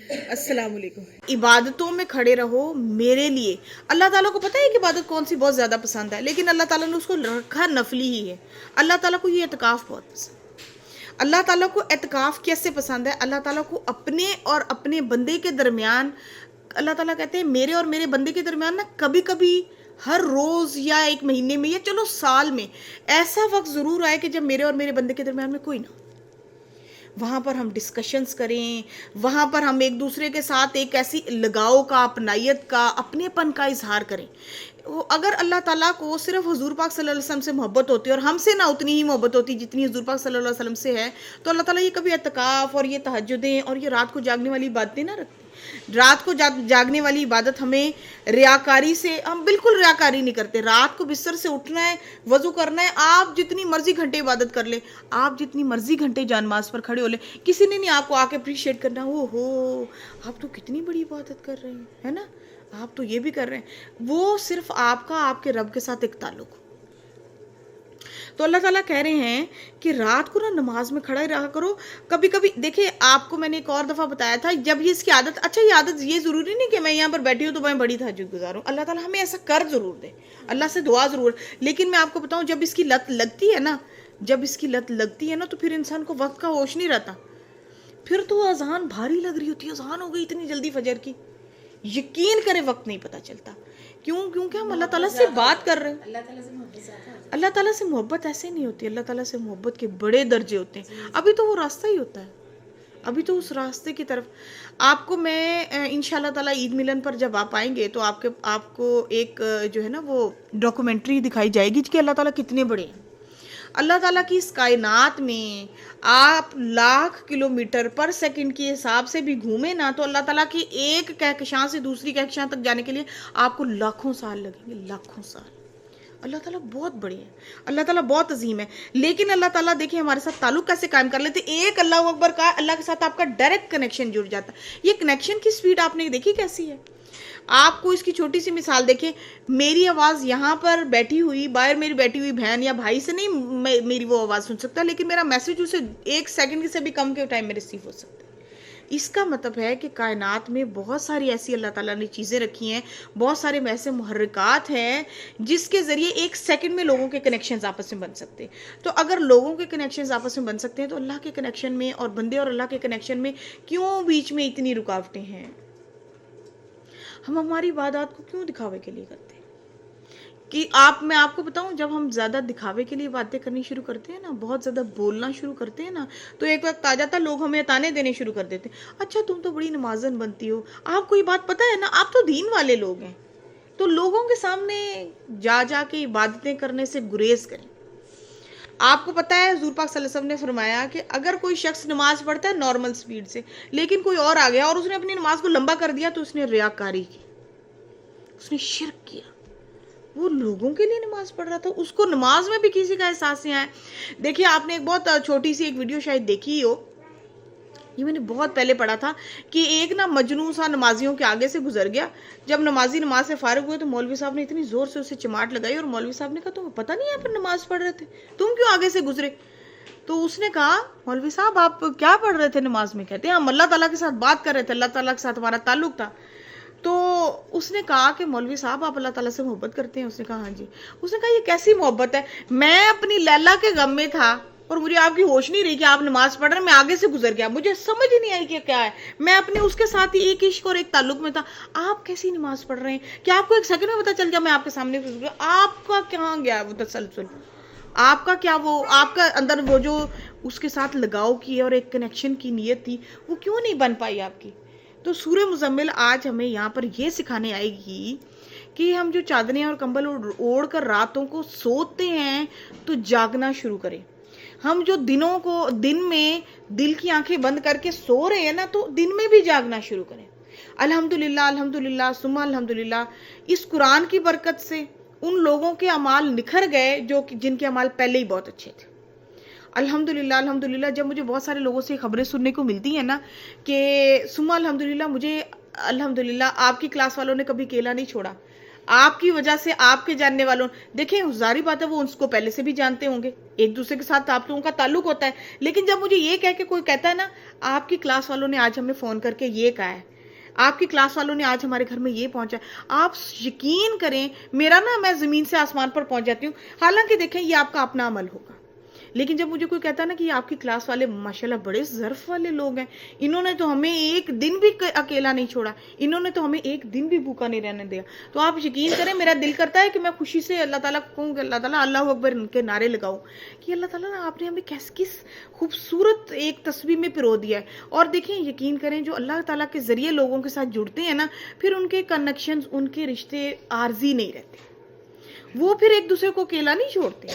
السلام علیکم. عبادتوں میں کھڑے رہو میرے لیے. اللہ تعالیٰ کو پتہ ہے کہ عبادت کون سی بہت زیادہ پسند ہے، لیکن اللہ تعالیٰ نے اس کو رکھا نفلی ہی ہے. اللہ تعالیٰ کو یہ اعتکاف بہت پسند ہے. اللہ تعالیٰ کو اعتکاف کیسے پسند ہے؟ اللہ تعالیٰ کو اپنے اور اپنے بندے کے درمیان، اللہ تعالیٰ کہتے ہیں میرے اور میرے بندے کے درمیان نا کبھی کبھی ہر روز یا ایک مہینے میں یا چلو سال میں ایسا وقت ضرور آئے کہ جب میرے اور میرے بندے کے درمیان میں کوئی نہ ہو. وہاں پر ہم ڈسکشنز کریں، وہاں پر ہم ایک دوسرے کے ساتھ ایک ایسی لگاؤ کا، اپنائیت کا، اپنے پن کا اظہار کریں. اگر اللہ تعالیٰ کو صرف حضور پاک صلی اللہ علیہ وسلم سے محبت ہوتی اور ہم سے نہ اتنی ہی محبت ہوتی جتنی حضور پاک صلی اللہ علیہ وسلم سے ہے، تو اللہ تعالیٰ یہ کبھی اعتکاف اور یہ تہجدیں اور یہ رات کو جاگنے والی باتیں نہ رکھتے. رات کو جاگنے والی عبادت ہمیں ریاکاری سے، ہم بالکل ریاکاری نہیں کرتے. رات کو بستر سے اٹھنا ہے، وضو کرنا ہے، آپ جتنی مرضی گھنٹے عبادت کر لیں، آپ جتنی مرضی گھنٹے جانماز پر کھڑے ہو لیں، کسی نے نہیں آپ کو آ کے اپریشیٹ کرنا. او ہو آپ تو کتنی بڑی عبادت کر رہے ہیں، ہے نا، آپ تو یہ بھی کر رہے ہیں. وہ صرف آپ کا آپ کے رب کے ساتھ ایک تعلق ہو. تو اللہ تعالیٰ کہہ رہے ہیں کہ رات کو نا نماز میں کھڑا ہی رہا کرو. کبھی کبھی دیکھیں، آپ کو میں نے ایک اور دفعہ بتایا تھا، جب یہ اس کی عادت، اچھا یہ عادت یہ ضروری نہیں کہ میں یہاں پر بیٹھی ہوں تو میں بڑی تہجد گزاروں. اللہ تعالیٰ ہمیں ایسا کر ضرور دے، اللہ سے دعا ضرور. لیکن میں آپ کو بتاؤں، جب اس کی لت لگتی ہے نا، تو پھر انسان کو وقت کا ہوش نہیں رہتا. پھر تو اذان بھاری لگ رہی ہوتی ہے، اذان ہو گئی اتنی جلدی فجر کی، یقین کرے وقت نہیں پتہ چلتا. کیونکہ ہم اللہ تعالیٰ سے بات کر رہے ہیں. اللہ تعالیٰ سے محبت ایسے نہیں ہوتی. اللہ تعالیٰ سے محبت کے بڑے درجے ہوتے ہیں. ابھی تو وہ راستہ ہی ہوتا ہے، ابھی تو اس راستے کی طرف. آپ کو میں انشاءاللہ تعالیٰ عید ملن پر جب آپ آئیں گے تو آپ کو ایک جو ہے نا وہ ڈاکومنٹری دکھائی جائے گی کہ اللہ تعالیٰ کتنے بڑے ہیں. اللہ تعالیٰ کی اس کائنات میں آپ لاکھ کلومیٹر پر سیکنڈ کے حساب سے بھی گھومیں نا، تو اللہ تعالیٰ کی ایک کہکشاں سے دوسری کہکشاں تک جانے کے لیے آپ کو لاکھوں سال لگیں گے، لاکھوں سال. اللہ تعالیٰ بہت بڑے ہیں، اللہ تعالیٰ بہت عظیم ہے. لیکن اللہ تعالیٰ دیکھیں ہمارے ساتھ تعلق کیسے قائم کر لیتے. ایک اللہ اکبر کا، اللہ کے ساتھ آپ کا ڈائریکٹ کنیکشن جڑ جاتا ہے. یہ کنیکشن کی سپیڈ آپ نے دیکھی کیسی ہے؟ آپ کو اس کی چھوٹی سی مثال دیکھیں. میری آواز یہاں پر بیٹھی ہوئی، باہر میری بیٹھی ہوئی بہن یا بھائی سے نہیں میری وہ آواز سن سکتا، لیکن میرا میسج اسے ایک سیکنڈ سے بھی کم کے ٹائم میں ریسیو ہو سکتا ہے. اس کا مطلب ہے کہ کائنات میں بہت ساری ایسی اللہ تعالیٰ نے چیزیں رکھی ہیں، بہت سارے ایسے محرکات ہیں جس کے ذریعے ایک سیکنڈ میں لوگوں کے کنیکشنز آپس میں بن سکتے ہیں. تو اگر لوگوں کے کنیکشنز آپس میں بن سکتے ہیں تو اللہ کے کنیکشن میں اور بندے اور اللہ کے کنیکشن میں کیوں بیچ میں اتنی رکاوٹیں ہیں؟ ہم ہماری عبادات کو کیوں دکھاوے کے لیے کرتے ہیں؟ کہ میں آپ کو بتاؤں، جب ہم زیادہ دکھاوے کے لیے باتیں کرنی شروع کرتے ہیں نا، بہت زیادہ بولنا شروع کرتے ہیں نا، تو ایک وقت آ جاتا ہے لوگ ہمیں تانے دینے شروع کر دیتے ہیں. اچھا تم تو بڑی نمازن بنتی ہو، آپ کو یہ بات پتہ ہے نا، آپ تو دین والے لوگ ہیں. تو لوگوں کے سامنے جا کے عبادتیں کرنے سے گریز کریں. آپ کو پتہ ہے حضور پاک صلی اللہ علیہ وسلم نے فرمایا کہ اگر کوئی شخص نماز پڑھتا ہے نارمل سپیڈ سے، لیکن کوئی اور آ گیا اور اس نے اپنی نماز کو لمبا کر دیا، تو اس نے ریاکاری کی، اس نے شرک کیا. وہ لوگوں کے لیے نماز پڑھ رہا تھا، اس کو نماز میں بھی کسی کا احساس نہیں آیا. دیکھیے آپ نے ایک بہت چھوٹی سی ایک ویڈیو شاید دیکھی ہو، یہ میں نے بہت پہلے پڑھا تھا کہ ایک نا مجنون سا نمازیوں کے آگے سے گزر گیا. جب نمازی نماز سے فارغ ہوئے تو مولوی صاحب نے اتنی زور سے اسے چماٹ لگائی، اور مولوی صاحب نے کہا تمہیں پتہ نہیں ہے پھر نماز پڑھ رہے تھے، تم کیوں آگے سے گزرے؟ تو اس نے کہا مولوی صاحب آپ کیا پڑھ رہے تھے نماز میں؟ کہتے ہیں ہم اللہ تعالیٰ کے ساتھ بات کر رہے تھے، اللہ تعالیٰ کے ساتھ ہمارا تعلق تھا. تو اس نے کہا کہ مولوی صاحب آپ اللہ تعالیٰ سے محبت کرتے ہیں؟ اس نے کہا ہاں جی. اس نے کہا یہ کیسی محبت ہے؟ میں اپنی لیلا کے غم میں تھا اور مجھے آپ کی ہوش نہیں رہی کہ آپ نماز پڑھ رہے ہیں، میں آگے سے گزر گیا، مجھے سمجھ ہی نہیں آئی کہ کیا ہے. میں اپنے اس کے ساتھ ہی ایک عشق اور ایک تعلق میں تھا. آپ کیسی نماز پڑھ رہے ہیں؟ کیا آپ کو ایک سیکنڈ میں پتہ چل گیا میں آپ کے سامنے گزر گیا؟ آپ کا کہاں گیا وہ تسلسل؟ آپ کا کیا وہ آپ کا اندر وہ جو اس کے ساتھ لگاؤ کی اور ایک کنیکشن کی نیت تھی وہ کیوں نہیں بن پائی آپ کی؟ تو سورہ مزمل آج ہمیں یہاں پر یہ سکھانے آئے گی کہ ہم جو چادریں اور کمبل اوڑھ کر راتوں کو سوتے ہیں تو جاگنا شروع کریں. ہم جو دن میں دل کی آنکھیں بند کر کے سو رہے ہیں نا، تو دن میں بھی جاگنا شروع کریں. الحمدللہ الحمدللہ ثم الحمدللہ. اس قرآن کی برکت سے ان لوگوں کے اعمال نکھر گئے جن کے اعمال پہلے ہی بہت اچھے تھے. الحمدللہ الحمدللہ. جب مجھے بہت سارے لوگوں سے خبریں سننے کو ملتی ہیں نا کہ ثم الحمدللہ، مجھے الحمدللہ آپ کی کلاس والوں نے کبھی کیلا نہیں چھوڑا، آپ کی وجہ سے آپ کے جاننے والوں، دیکھیں ظاہری بات ہے وہ اس کو پہلے سے بھی جانتے ہوں گے، ایک دوسرے کے ساتھ آپ لوگوں کا تعلق ہوتا ہے، لیکن جب مجھے یہ کہہ کے کوئی کہتا ہے نا آپ کی کلاس والوں نے آج ہمیں فون کر کے یہ کہا ہے، آپ کی کلاس والوں نے آج ہمارے گھر میں یہ پہنچا، آپ یقین کریں میرا نا میں زمین سے آسمان پر پہنچ جاتی ہوں، حالانکہ دیکھیں یہ آپ کا اپنا عمل ہوگا، لیکن جب مجھے کوئی کہتا ہے نا کہ یہ آپ کی کلاس والے ماشاءاللہ بڑے ظرف والے لوگ ہیں، انہوں نے تو ہمیں ایک دن بھی اکیلا نہیں چھوڑا، انہوں نے تو ہمیں ایک دن بھی بھوکا نہیں رہنے دیا، تو آپ یقین کریں میرا دل کرتا ہے کہ میں خوشی سے اللہ تعالیٰ کو کہوں کہ اللہ تعالیٰ اللہ اکبر ان کے نعرے لگاؤں کہ اللہ تعالیٰ آپ نے ہمیں کس خوبصورت ایک تصویر میں پرو دیا ہے۔ اور دیکھیں یقین کریں جو اللہ تعالیٰ کے ذریعے لوگوں کے ساتھ جڑتے ہیں نا، پھر ان کے کنیکشنز، ان کے رشتے عارضی نہیں رہتے، وہ پھر ایک دوسرے کو اکیلا نہیں چھوڑتے،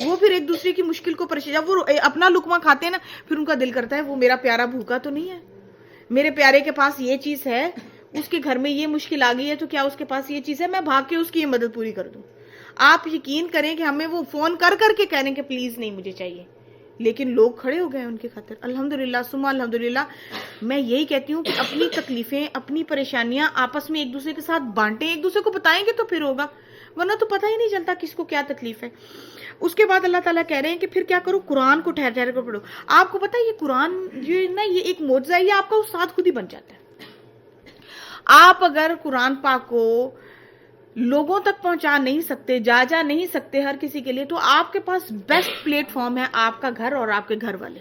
وہ پھر ایک دوسرے کی مشکل کو پریشان، جب وہ اپنا لقمہ کھاتے ہیں نا پھر ان کا دل کرتا ہے وہ میرا پیارا بھوکا تو نہیں ہے، میرے پیارے کے پاس یہ چیز ہے، اس کے گھر میں یہ مشکل آ گئی ہے تو کیا اس کے پاس یہ چیز ہے، میں بھاگ کے اس کی یہ مدد پوری کر دوں۔ آپ یقین کریں کہ ہمیں وہ فون کر کر کے کہنے کہ پلیز نہیں مجھے چاہیے، لیکن لوگ کھڑے ہو گئے ان کی خاطر، الحمدللہ ثم الحمدللہ۔ میں یہی کہتی ہوں کہ اپنی تکلیفیں، اپنی پریشانیاں آپس میں ایک دوسرے کے ساتھ بانٹیں، ایک دوسرے کو بتائیں گے تو پھر ہوگا، ورنہ تو پتہ ہی نہیں چلتا کس کو کیا تکلیف ہے۔ اس کے بعد اللہ تعالیٰ کہہ رہے ہیں کہ پھر کیا کرو، قرآن کو ٹھہر ٹھہر کر پڑھو۔ آپ کو پتہ ہے یہ قرآن جو ہے نا یہ ایک معجزہ ہے، یہ آپ کا استاد خود ہی بن جاتا ہے۔ آپ اگر قرآن پاک کو لوگوں تک پہنچا نہیں سکتے، جا نہیں سکتے ہر کسی کے لیے، تو آپ کے پاس بیسٹ پلیٹ فارم ہے آپ کا گھر اور آپ کے گھر والے۔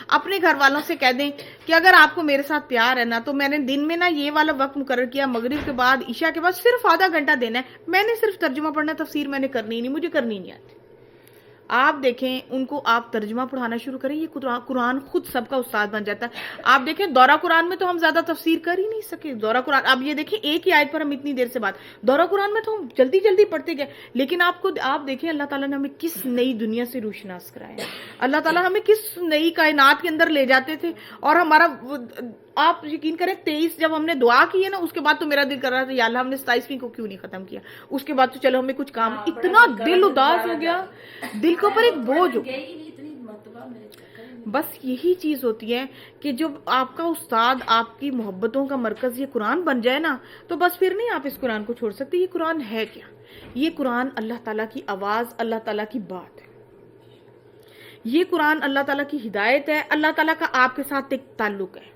اپنے گھر والوں سے کہہ دیں کہ اگر آپ کو میرے ساتھ پیار ہے نا تو میں نے دن میں نا یہ والا وقت مقرر کیا، مغرب کے بعد عشاء کے بعد صرف آدھا گھنٹہ دینا ہے، میں نے صرف ترجمہ پڑھنا، تفسیر میں نے کرنی ہی نہیں، مجھے کرنی نہیں آتی۔ آپ دیکھیں ان کو آپ ترجمہ پڑھانا شروع کریں، یہ قرآن خود سب کا استاد بن جاتا ہے۔ آپ دیکھیں دورہ قرآن میں تو ہم زیادہ تفسیر کر ہی نہیں سکے، دورہ قرآن اب یہ دیکھیں ایک ہی آیت پر ہم اتنی دیر سے بات، دورہ قرآن میں تو ہم جلدی جلدی پڑھتے گئے، لیکن آپ دیکھیں اللہ تعالیٰ نے ہمیں کس نئی دنیا سے روشناس کرایا، اللہ تعالیٰ ہمیں کس نئی کائنات کے اندر لے جاتے تھے، اور ہمارا آپ یقین کریں 23 جب ہم نے دعا کی ہے نا اس کے بعد تو میرا دل کر رہا تھا یا اللہ ہم نے 27ویں کو کیوں نہیں ختم کیا، اس کے بعد تو چلو ہمیں کچھ کام، اتنا دل اداس ہو گیا، دل کے اوپر ایک بوجھ ہو گیا۔ بس یہی چیز ہوتی ہے کہ جب آپ کا استاد آپ کی محبتوں کا مرکز یہ قرآن بن جائے نا تو بس پھر نہیں آپ اس قرآن کو چھوڑ سکتے۔ یہ قرآن ہے کیا؟ یہ قرآن اللہ تعالیٰ کی آواز، اللہ تعالیٰ کی بات ہے، یہ قرآن اللہ تعالیٰ کی ہدایت ہے، اللہ تعالیٰ کا آپ کے ساتھ ایک تعلق ہے۔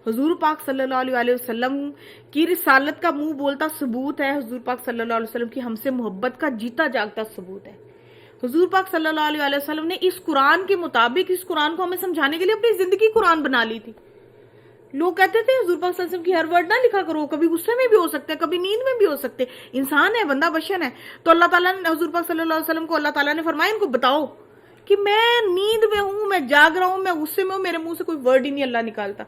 حضور پاک صلی اللہ علیہ وسلم کی رسالت کا منہ بولتا ثبوت ہے، حضور پاک صلی اللہ علیہ وسلم کی ہم سے محبت کا جیتا جاگتا ثبوت ہے۔ حضور پاک صلی اللہ علیہ وسلم نے اس قرآن کے مطابق اس قرآن کو ہمیں سمجھانے کے لیے اپنی زندگی قرآن بنا لی تھی۔ لوگ کہتے تھے حضور پاک صلی اللہ علیہ وسلم کی ہر ورڈ نہ لکھا کرو، کبھی غصے میں بھی ہو سکتے ہیں، کبھی نیند میں بھی ہو سکتے، انسان ہے، بندہ بشر ہے۔ تو اللہ تعالیٰ نے حضور پاک صلی اللہ علیہ وسلم کو اللہ تعالیٰ نے فرمایا ان کو بتاؤ کہ میں نیند میں ہوں، میں جاگ رہا ہوں، میں غصے میں ہوں، میرے منہ سے کوئی ورڈ ہی نہیں اللہ نکالتا،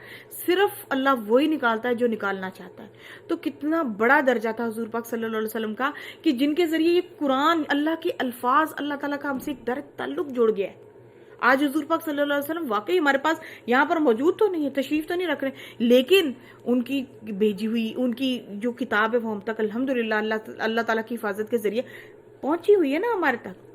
صرف اللہ وہی نکالتا ہے جو نکالنا چاہتا ہے۔ تو کتنا بڑا درجہ تھا حضور پاک صلی اللہ علیہ وسلم کا کہ جن کے ذریعے یہ قرآن، اللہ کے الفاظ، اللہ تعالیٰ کا ہم سے ایک ڈائریکٹ تعلق جڑ گیا ہے۔ آج حضور پاک صلی اللہ علیہ وسلم واقعی ہمارے پاس یہاں پر موجود تو نہیں ہے، تشریف تو نہیں رکھ رہے، لیکن ان کی بھیجی ہوئی ان کی جو کتاب ہے وہ ہم تک الحمدللہ اللہ تعالیٰ کی حفاظت کے ذریعے پہنچی ہوئی ہے نا ہمارے تک۔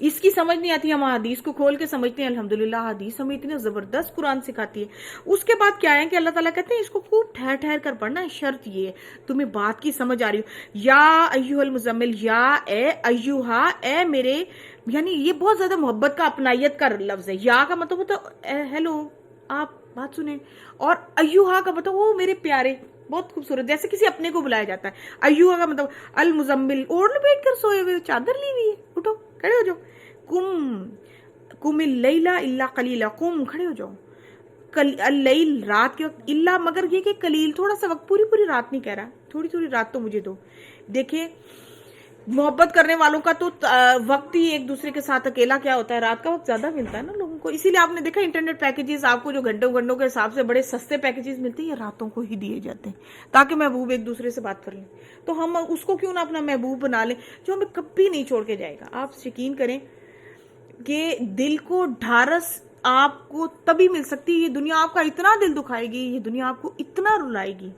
اس کی سمجھ نہیں آتی، ہم حدیث کو کھول کے سمجھتے ہیں، الحمدللہ حدیث ہمیں اتنے زبردست قرآن سکھاتی ہے۔ اس کے بعد کیا ہے کہ اللہ تعالیٰ کہتے ہیں اس کو خوب ٹھہر ٹھہر کر پڑھنا ہے، شرط یہ ہے تمہیں بات کی سمجھ آ رہی ہو، یا ایھا المزمل، یا اے ایھا، اے میرے، یعنی یہ بہت زیادہ محبت کا اپنائیت کا لفظ ہے۔ یا کا مطلب ہوتا ہے ہیلو آپ بات سنیں، اور ایھا کا مطلب وہ میرے پیارے، بہت خوبصورت، جیسے کسی اپنے کو بلایا جاتا ہے۔ ایھا کا مطلب المزمل، اوڑھ لپیٹ کر سوئے ہوئے، چادر لی ہوئی ہے، اٹھو کھڑے ہو جاؤ، قم اللیل الا قلیلا، قم کھڑے ہو جاؤ، اللیل رات کے وقت، الا مگر یہ کہ قلیل تھوڑا سا وقت، پوری رات نہیں کہہ رہا، تھوڑی رات تو مجھے دو۔ دیکھیں محبت کرنے والوں کا تو وقت ہی ایک دوسرے کے ساتھ اکیلا کیا ہوتا ہے، رات کا وقت زیادہ ملتا ہے نا لوگوں کو، اسی لیے آپ نے دیکھا انٹرنیٹ پیکیجز آپ کو جو گھنٹوں کے حساب سے بڑے سستے پیکیجز ملتے ہیں، یہ راتوں کو ہی دیے جاتے ہیں تاکہ محبوب ایک دوسرے سے بات کر لیں۔ تو ہم اس کو کیوں نہ اپنا محبوب بنا لیں جو ہمیں کبھی نہیں چھوڑ کے جائے گا۔ آپ یقین کریں کہ دل کو ڈھارس آپ کو تبھی مل سکتی ہے، یہ دنیا آپ کا اتنا دل دکھائے گی، یہ دنیا آپ کو اتنا رلائے گی،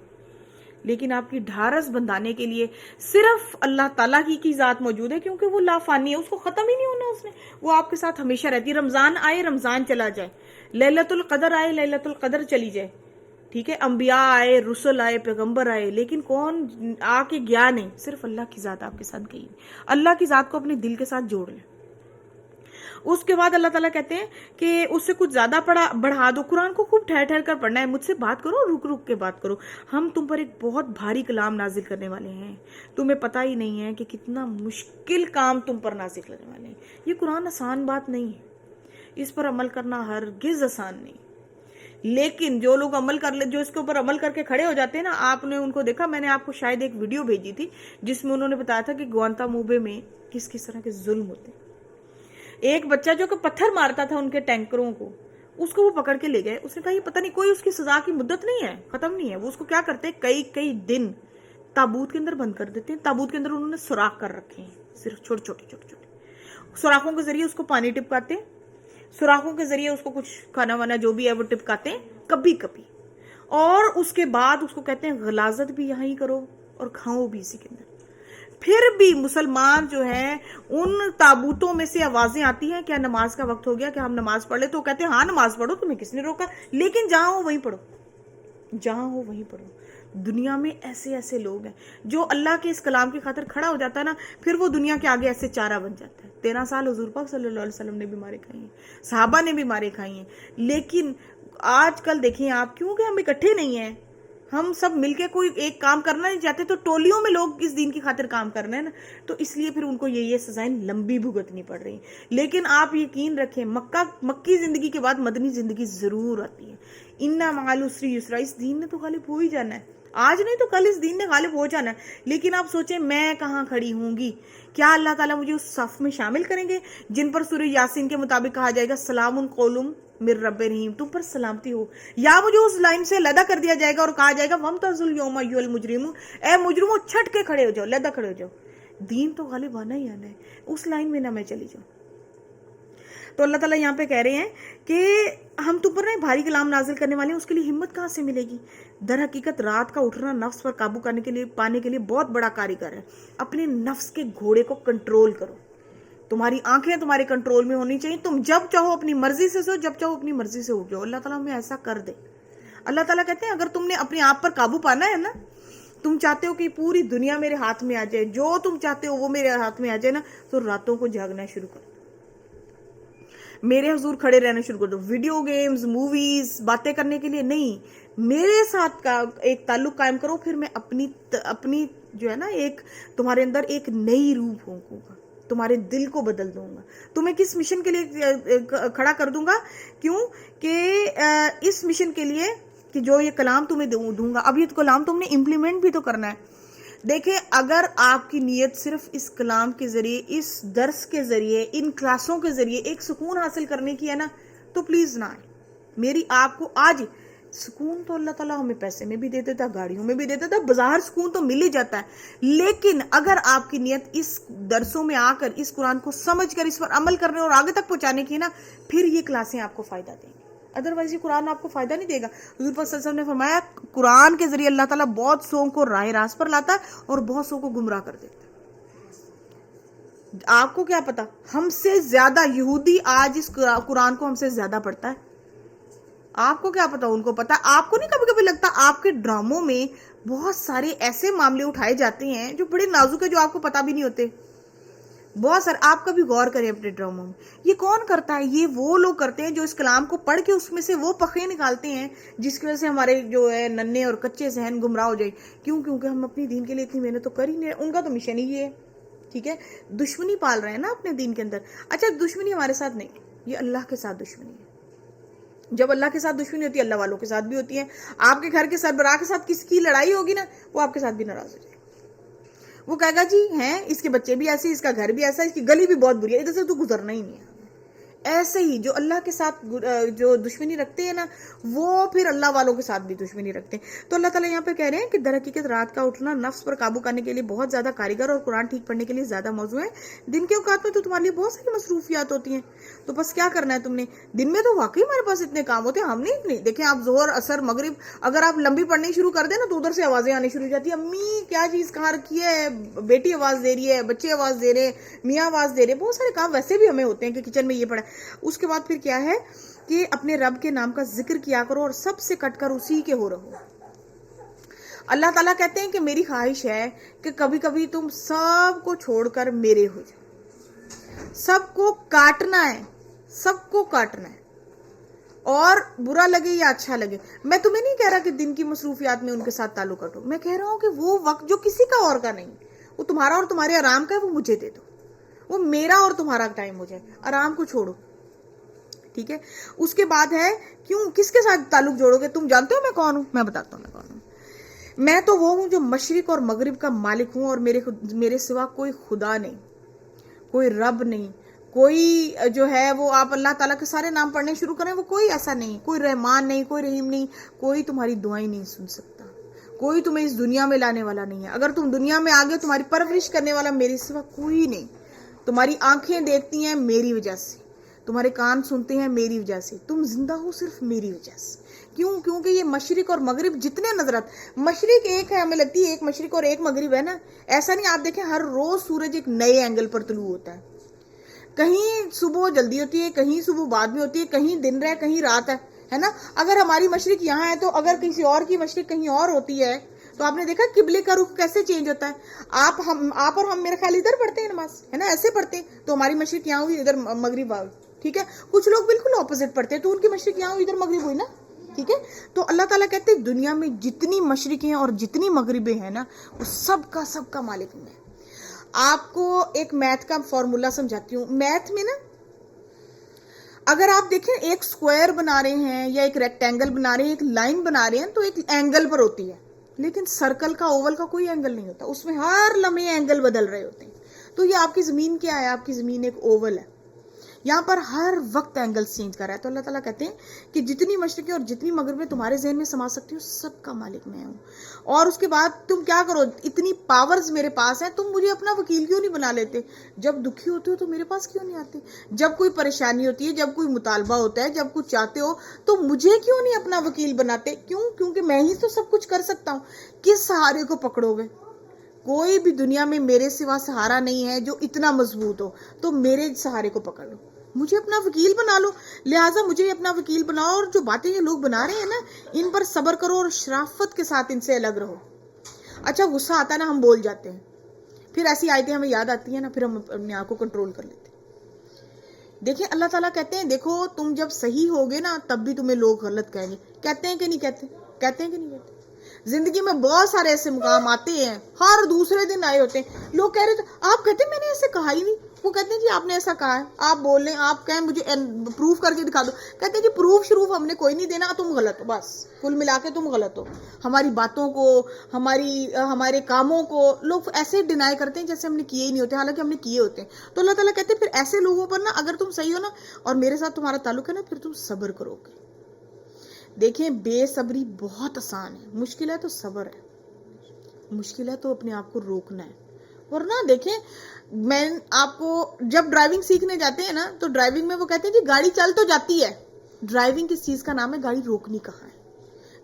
لیکن آپ کی ڈھارس بندھانے کے لیے صرف اللہ تعالیٰ کی ذات موجود ہے، کیونکہ وہ لا فانی ہے، اس کو ختم ہی نہیں ہونا، اس نے وہ آپ کے ساتھ ہمیشہ رہتی ہے۔ رمضان آئے، رمضان چلا جائے، لیلۃ القدر آئے، لیلۃ القدر چلی جائے، ٹھیک ہے, انبیاء آئے, رسل آئے, پیغمبر آئے, لیکن کون آ کے گیا نہیں, صرف اللہ کی ذات آپ کے ساتھ گئی. اللہ کی ذات کو اپنے دل کے ساتھ جوڑ لیں. اس کے بعد اللہ تعالیٰ کہتے ہیں کہ اس سے کچھ زیادہ بڑھا دو. قرآن کو خوب ٹھہر ٹھہر کر پڑھنا ہے, مجھ سے بات کرو, رک رک کے بات کرو. ہم تم پر ایک بہت بھاری کلام نازل کرنے والے ہیں, تمہیں پتہ ہی نہیں ہے کہ کتنا مشکل کام تم پر نازل کرنے والے ہیں. یہ قرآن آسان بات نہیں ہے, اس پر عمل کرنا ہرگز آسان نہیں. لیکن جو لوگ جو اس کے اوپر عمل کر کے کھڑے ہو جاتے ہیں نا, آپ نے ان کو دیکھا, میں نے آپ کو شاید ایک ویڈیو بھیجی تھی جس میں انہوں نے بتایا تھا کہ گوانتانامو میں کس کس طرح کے ظلم ہوتے ہیں. ایک بچہ جو کہ پتھر مارتا تھا ان کے ٹینکروں کو, اس کو وہ پکڑ کے لے گئے. اس نے کہا یہ پتہ نہیں کوئی اس کی سزا کی مدت نہیں ہے, ختم نہیں ہے. وہ اس کو کیا کرتے ہیں, کئی دن تابوت کے اندر بند کر دیتے ہیں. تابوت کے اندر انہوں نے سوراخ کر رکھے ہیں, صرف چھوٹے سوراخوں کے ذریعے اس کو پانی ٹپکاتے ہیں, سوراخوں کے ذریعے اس کو کچھ کھانا وانا جو بھی ہے وہ ٹپکاتے ہیں کبھی کبھی. اور اس کے بعد اس کو کہتے ہیں غلاظت بھی یہاں ہی کرو اور کھاؤ بھی اسی کے اندر. پھر بھی مسلمان جو ہیں ان تابوتوں میں سے آوازیں آتی ہیں, کیا نماز کا وقت ہو گیا, کیا ہم نماز پڑھ لیں؟ تو کہتے ہیں ہاں نماز پڑھو, تمہیں کس نے روکا, لیکن جہاں ہو وہیں پڑھو, جہاں ہو وہیں پڑھو. دنیا میں ایسے لوگ ہیں جو اللہ کے اس کلام کی خاطر کھڑا ہو جاتا ہے نا, پھر وہ دنیا کے آگے ایسے چارہ بن جاتا ہے. 13 سال حضور پاک صلی اللہ علیہ وسلم نے بھی مارے کھائی ہیں, صحابہ نے بھی مارے کھائی ہیں. لیکن آج کل دیکھیں آپ, کیونکہ ہم اکٹھے نہیں ہیں, ہم سب مل کے کوئی ایک کام کرنا نہیں چاہتے, تو ٹولیوں میں لوگ اس دین کی خاطر کام کر رہے ہیں نا, تو اس لیے پھر ان کو یہ سزائیں لمبی بھگتنی پڑ رہی ہیں. لیکن آپ یقین رکھیں, مکی زندگی کے بعد مدنی زندگی ضرور آتی ہے. اِنَّ مَعَ الْعُسْرِ يُسْرًا, اس دین نے تو غالب ہو ہی جانا ہے, آج نہیں تو کل اس دین نے غالب ہو جانا ہے. لیکن آپ سوچیں میں کہاں کھڑی ہوں گی, کیا اللہ تعالیٰ مجھے اس صف میں شامل کریں گے جن پر سورہ یاسین کے مطابق کہا جائے گا سلام قول من رب رحیم, تم پر سلامتی ہو, یا مجھے اس لائن سے علیحدہ کر دیا جائے گا اور کہا جائے گا وَامْتَازُوا الْيَوْمَ أَيُّهَا الْمُجْرِمُونَ, اے مجرموں چھٹ کے کھڑے ہو جاؤ, علیحدہ کھڑے ہو جاؤ. دین تو غالب آنا ہی آنا ہے, اس لائن میں نہ میں چلی جاؤں. تو اللہ تعالیٰ یہاں پہ کہہ رہے ہیں کہ ہم تم پر بھاری کلام نازل کرنے والے ہیں, اس کے لیے ہمت کہاں سے ملے گی. در حقیقت رات کا اٹھنا نفس پر قابو پانے کے لیے بہت بڑا کاریگر ہے. اپنے نفس کے گھوڑے کو کنٹرول کرو, تمہاری آنکھیں تمہارے کنٹرول میں ہونی چاہیے. تم جب چاہو اپنی مرضی سے سو, جب چاہو اپنی مرضی سے اٹھ جاؤ. اللہ تعالیٰ ہمیں ایسا کر دے. اللہ تعالیٰ کہتے ہیں اگر تم نے اپنے آپ پر قابو پانا ہے نا, تم چاہتے ہو کہ پوری دنیا میرے ہاتھ میں آ جائے, جو تم چاہتے ہو وہ میرے ہاتھ میں آ جائے نا, تو راتوں کو جاگنا شروع کر دو, میرے حضور کھڑے رہنا شروع کر دو. ویڈیو گیمز, موویز, باتیں کرنے کے لیے نہیں, میرے ساتھ کا ایک تعلق قائم کرو. پھر میں اپنی جو ہے نا ایک تمہارے اندر ایک نئی روح پھونکوں گا, تمہارے دل کو بدل دوں گا, تمہیں کس مشن کے لیے کھڑا کر دوں گا, کیوں کہ اس مشن کے لیے کہ جو یہ کلام تمہیں دوں گا. اب یہ کلام تم نے امپلیمنٹ بھی تو کرنا ہے. دیکھیں اگر آپ کی نیت صرف اس کلام کے ذریعے, اس درس کے ذریعے, ان کلاسوں کے ذریعے ایک سکون حاصل کرنے کی ہے نا, تو پلیز نہ آئے. میری آپ کو آج سکون تو اللہ تعالیٰ ہمیں پیسے میں بھی دے دیتا, گاڑیوں میں بھی دے دیتا, بظاہر سکون تو مل ہی جاتا ہے. لیکن اگر آپ کی نیت اس درسوں میں آ کر, اس قرآن کو سمجھ کر, اس پر عمل کرنے اور آگے تک پہنچانے کی ہے نا, پھر یہ کلاسیں آپ کو فائدہ دیں گی. ادروائز یہ قرآن آپ کو فائدہ نہیں دے گا. حضور پاک صلی اللہ علیہ وسلم نے فرمایا قرآن کے ذریعے اللہ تعالیٰ بہت سو کو راہ راست پر لاتا ہے اور بہت سو کو گمراہ کر دیتا ہے. آپ کو کیا پتا, ہم سے زیادہ یہودی آج اس قرآن کو ہم سے زیادہ پڑھتا ہے. آپ کو کیا پتا, ان کو پتا. آپ کو نہیں کبھی کبھی لگتا آپ کے ڈراموں میں بہت سارے ایسے معاملے اٹھائے جاتے ہیں جو بڑے نازک ہے, جو آپ کو پتا بھی نہیں ہوتے. بہت سارے, آپ کبھی غور کریں اپنے ڈراموں میں, یہ کون کرتا ہے؟ یہ وہ لوگ کرتے ہیں جو اس کلام کو پڑھ کے اس میں سے وہ پخے نکالتے ہیں جس کی وجہ سے ہمارے جو ہے ننھے اور کچے ذہن گمراہ ہو جائے. کیونکہ ہم اپنی دین کے لیے اتنی محنت تو کر ہی نہیں. ان کا تو مشن ہی یہ ہے, ٹھیک ہے, دشمنی پال رہے ہیں نا اپنے دین کے اندر. اچھا دشمنی ہمارے ساتھ نہیں, یہ اللہ کے ساتھ دشمنی ہے. جب اللہ کے ساتھ دشمنی ہوتی ہے, اللہ والوں کے ساتھ بھی ہوتی ہے. آپ کے گھر کے سربراہ کے ساتھ کسی کی لڑائی ہوگی نا, وہ آپ کے ساتھ بھی ناراض ہو جائے. وہ کہے گا جی ہیں اس کے بچے بھی ایسے, اس کا گھر بھی ایسا, اس کی گلی بھی بہت بری ہے, ادھر سے تو گزرنا ہی نہیں ہے. ایسے ہی جو اللہ کے ساتھ جو دشمنی رکھتے ہیں نا, وہ پھر اللہ والوں کے ساتھ بھی دشمنی رکھتے ہیں. تو اللہ تعالیٰ یہاں پہ کہہ رہے ہیں کہ در حقیقت رات کا اٹھنا نفس پر قابو کرنے کے لیے بہت زیادہ کارگر اور قرآن ٹھیک پڑھنے کے لیے زیادہ موضوع ہے. دن کے اوقات میں تو تمہارے لیے بہت ساری مصروفیات ہوتی ہیں, تو بس کیا کرنا ہے تم نے. دن میں تو واقعی ہمارے پاس اتنے کام ہوتے ہیں, ہم نہیں اتنے. دیکھیں آپ ظہر, عصر, مغرب اگر آپ لمبی پڑھنی شروع کر دیں نا, تو ادھر سے آوازیں آنی شروع ہو جاتی ہیں, امی کیا چیز کہاں رکھی ہے, بیٹی آواز دے رہی ہے, بچے آواز دے رہے ہیں, میاں آواز دے رہے ہیں. بہت سارے کام ویسے بھی ہمیں ہوتے ہیں کہ کچن میں یہ پڑا ہے. اس کے بعد پھر کیا ہے کہ اپنے رب کے نام کا ذکر کیا کرو اور سب سے کٹ کر اسی کے ہو رہو. اللہ تعالیٰ کہتے ہیں کہ میری خواہش ہے کہ کبھی کبھی تم سب کو چھوڑ کر میرے ہو جاؤ. سب کو کاٹنا ہے، سب کو کاٹنا ہے، اور برا لگے یا اچھا لگے. میں تمہیں نہیں کہہ رہا کہ دن کی مصروفیات میں ان کے ساتھ تعلق کٹو. میں کہہ رہا ہوں کہ وہ وقت جو کسی کا اور کا نہیں، وہ تمہارا اور تمہارے آرام کا ہے، وہ مجھے دے دو. وہ میرا اور تمہارا ٹائم ہو جائے. آرام کو چھوڑو. ٹھیک ہے. اس کے بعد ہے کیوں کس کے ساتھ تعلق جوڑو گے؟ تم جانتے ہو میں کون ہوں؟ میں بتاتا ہوں میں کون ہوں. میں تو وہ ہوں جو مشرق اور مغرب کا مالک ہوں، اور میرے سوا کوئی خدا نہیں، کوئی رب نہیں، کوئی جو ہے وہ آپ اللہ تعالیٰ کے سارے نام پڑھنے شروع کریں، وہ کوئی ایسا نہیں، کوئی رحمان نہیں، کوئی رحیم نہیں، کوئی تمہاری دعائیں نہیں سن سکتا، کوئی تمہیں اس دنیا میں لانے والا نہیں ہے. اگر تم دنیا میں آگے تمہاری پرورش کرنے والا میرے سوا کوئی نہیں. تمہاری آنکھیں دیکھتی ہیں میری وجہ سے، تمہارے کان سنتے ہیں میری وجہ سے، تم زندہ ہو صرف میری وجہ سے. کیوں؟ کیونکہ یہ مشرق اور مغرب جتنے نظرات، مشرق ایک ہے، ہمیں لگتی ہے ایک مشرق اور ایک مغرب ہے نا، ایسا نہیں. آپ دیکھیں ہر روز سورج ایک نئے اینگل پر طلوع ہوتا ہے. کہیں صبح جلدی ہوتی ہے، کہیں صبح بعد میں ہوتی ہے، کہیں دن رہے کہیں رات ہے نا. اگر ہماری مشرق یہاں ہے تو اگر کسی اور کی مشرق کہیں اور ہوتی ہے تو آپ نے دیکھا قبلے کا رخ کیسے چینج ہوتا ہے. آپ اور ہم میرے خیال ادھر پڑھتے ہیں نماز، ہے نا، ایسے پڑھتے ہیں، تو ہماری مشرق یہاں ہوئی، ادھر مغرب آئی. ٹھیک ہے. کچھ لوگ بالکل اپوزٹ پڑھتے ہیں، تو ان کی مشرق یہاں ہوئی، ادھر مغرب ہوئی نا. ٹھیک ہے. تو اللہ تعالیٰ کہتے ہیں دنیا میں جتنی مشرقیں اور جتنی مغربیں ہیں نا، وہ سب کا مالک میں. آپ کو ایک میتھ کا فارمولا سمجھاتی ہوں. میتھ میں نا اگر آپ دیکھیں ایک سکوائر بنا رہے ہیں یا ایک ریکٹینگل بنا رہے ہیں، ایک لائن بنا رہے ہیں، تو ایک اینگل پر ہوتی ہے. لیکن سرکل کا، اوول کا کوئی اینگل نہیں ہوتا، اس میں ہر لمحے اینگل بدل رہے ہوتے ہیں. تو یہ آپ کی زمین کیا ہے؟ آپ کی زمین ایک اوول ہے، یہاں پر ہر وقت اینگل چینج کر رہا ہے. تو اللہ تعالیٰ کہتے ہیں کہ جتنی مشرقیں اور جتنی مغربیں تمہارے ذہن میں سما سکتی ہوں، سب کا مالک میں ہوں. اور اس کے بعد تم کیا کرو؟ اتنی پاورز میرے پاس ہیں، تم مجھے اپنا وکیل کیوں نہیں بنا لیتے؟ جب دکھی ہوتے ہو تو میرے پاس کیوں نہیں آتے؟ جب کوئی پریشانی ہوتی ہے، جب کوئی مطالبہ ہوتا ہے، جب کچھ چاہتے ہو تو مجھے کیوں نہیں اپنا وکیل بناتے؟ کیوں؟ کیونکہ میں ہی تو سب کچھ کر سکتا ہوں. کس سہارے کو پکڑو گے؟ کوئی بھی دنیا میں میرے سوا سہارا نہیں ہے جو اتنا مضبوط ہو. تو میرے سہارے کو پکڑ لو، مجھے اپنا وکیل بنا لو. لہٰذا مجھے اپنا وکیل بناؤ، اور جو باتیں یہ لوگ بنا رہے ہیں نا، ان پر صبر کرو اور شرافت کے ساتھ ان سے الگ رہو. اچھا غصہ آتا ہے نا، ہم بول جاتے ہیں، پھر ایسی آیتیں ہمیں یاد آتی ہیں نا، پھر ہم اپنے آپ کو کنٹرول کر لیتے ہیں. دیکھیں اللہ تعالیٰ کہتے ہیں دیکھو تم جب صحیح ہوگے نا تب بھی تمہیں لوگ غلط کہیں گے. کہتے ہیں کہ نہیں کہتے؟ کہتے ہیں کہ نہیں کہتے؟ زندگی میں بہت سارے ایسے مقام آتے ہیں، ہر دوسرے دن آئے ہوتے ہیں، لوگ کہہ رہے تھے، آپ کہتے ہیں میں نے ایسے کہا ہی نہیں. وہ کہتے ہیں جی آپ نے ایسا کہا ہے، آپ بول لیں، آپ کہیں مجھے پروف کر کے دکھا دو. کہتے ہیں جی پروف شروف ہم نے کوئی نہیں دینا، تم غلط ہو، بس کل ملا کے تم غلط ہو. ہماری باتوں کو، ہمارے کاموں کو لوگ ایسے ڈینائی کرتے ہیں جیسے ہم نے کیے ہی نہیں ہوتے، حالانکہ ہم نے کیے ہوتے ہیں. تو اللہ تعالیٰ کہتے ہیں پھر ایسے لوگوں پر نا اگر تم صحیح ہو نا اور میرے ساتھ تمہارا تعلق ہے نا، پھر تم صبر کرو گے. دیکھیں بے صبری بہت آسان ہے، مشکل ہے تو صبر ہے، مشکل ہے تو اپنے آپ کو روکنا ہے. ورنہ دیکھیں میں آپ کو جب ڈرائیونگ سیکھنے جاتے ہیں نا تو ڈرائیونگ میں وہ کہتے ہیں جی گاڑی چل تو جاتی ہے. ڈرائیونگ کس چیز کا نام ہے؟ گاڑی روکنی کہاں ہے؟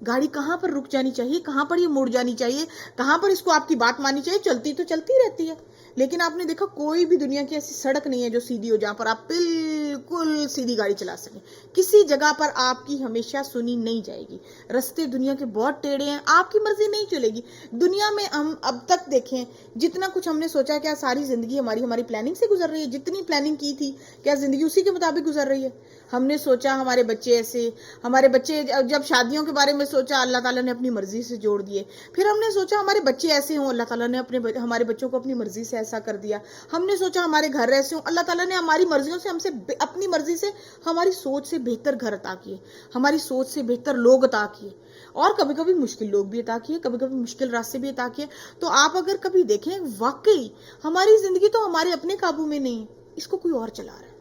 گاڑی کہاں پر رک جانی چاہیے، کہاں پر یہ مڑ جانی چاہیے، کہاں پر اس کو آپ کی بات ماننی چاہیے. چلتی تو چلتی رہتی ہے، لیکن آپ نے دیکھا کوئی بھی دنیا کی ایسی سڑک نہیں ہے جو سیدھی ہو، جہاں پر آپ بالکل سیدھی گاڑی چلا سکیں. کسی جگہ پر آپ کی ہمیشہ سنی نہیں جائے گی. رستے دنیا کے بہت ٹیڑھے ہیں، آپ کی مرضی نہیں چلے گی. دنیا میں ہم اب تک دیکھیں جتنا کچھ ہم نے سوچا، کیا ساری زندگی ہماری پلاننگ سے گزر رہی ہے؟ جتنی پلاننگ کی تھی کیا زندگی اسی کے مطابق گزر رہی ہے؟ ہم نے سوچا ہمارے بچے ایسے، ہمارے بچے جب شادیوں کے بارے میں سوچا اللہ تعالیٰ نے اپنی مرضی سے جوڑ دیے. پھر ہم نے سوچا ہمارے بچے ایسے ہوں، اللہ تعالیٰ نے ہمارے بچوں کو اپنی مرضی سے ایسا کر دیا. ہم نے سوچا ہمارے گھر ایسے ہوں، اللہ تعالیٰ نے ہماری مرضیوں سے، ہم سے اپنی مرضی سے، ہماری سوچ سے بہتر گھر عطا کیے، ہماری سوچ سے بہتر لوگ عطا کیے، اور کبھی کبھی مشکل لوگ بھی عطا کیے، کبھی کبھی مشکل راستے بھی عطا کیے. تو آپ اگر کبھی دیکھیں واقعی ہماری زندگی تو ہمارے اپنے قابو میں نہیں، اس کو کوئی اور چلا رہا ہے.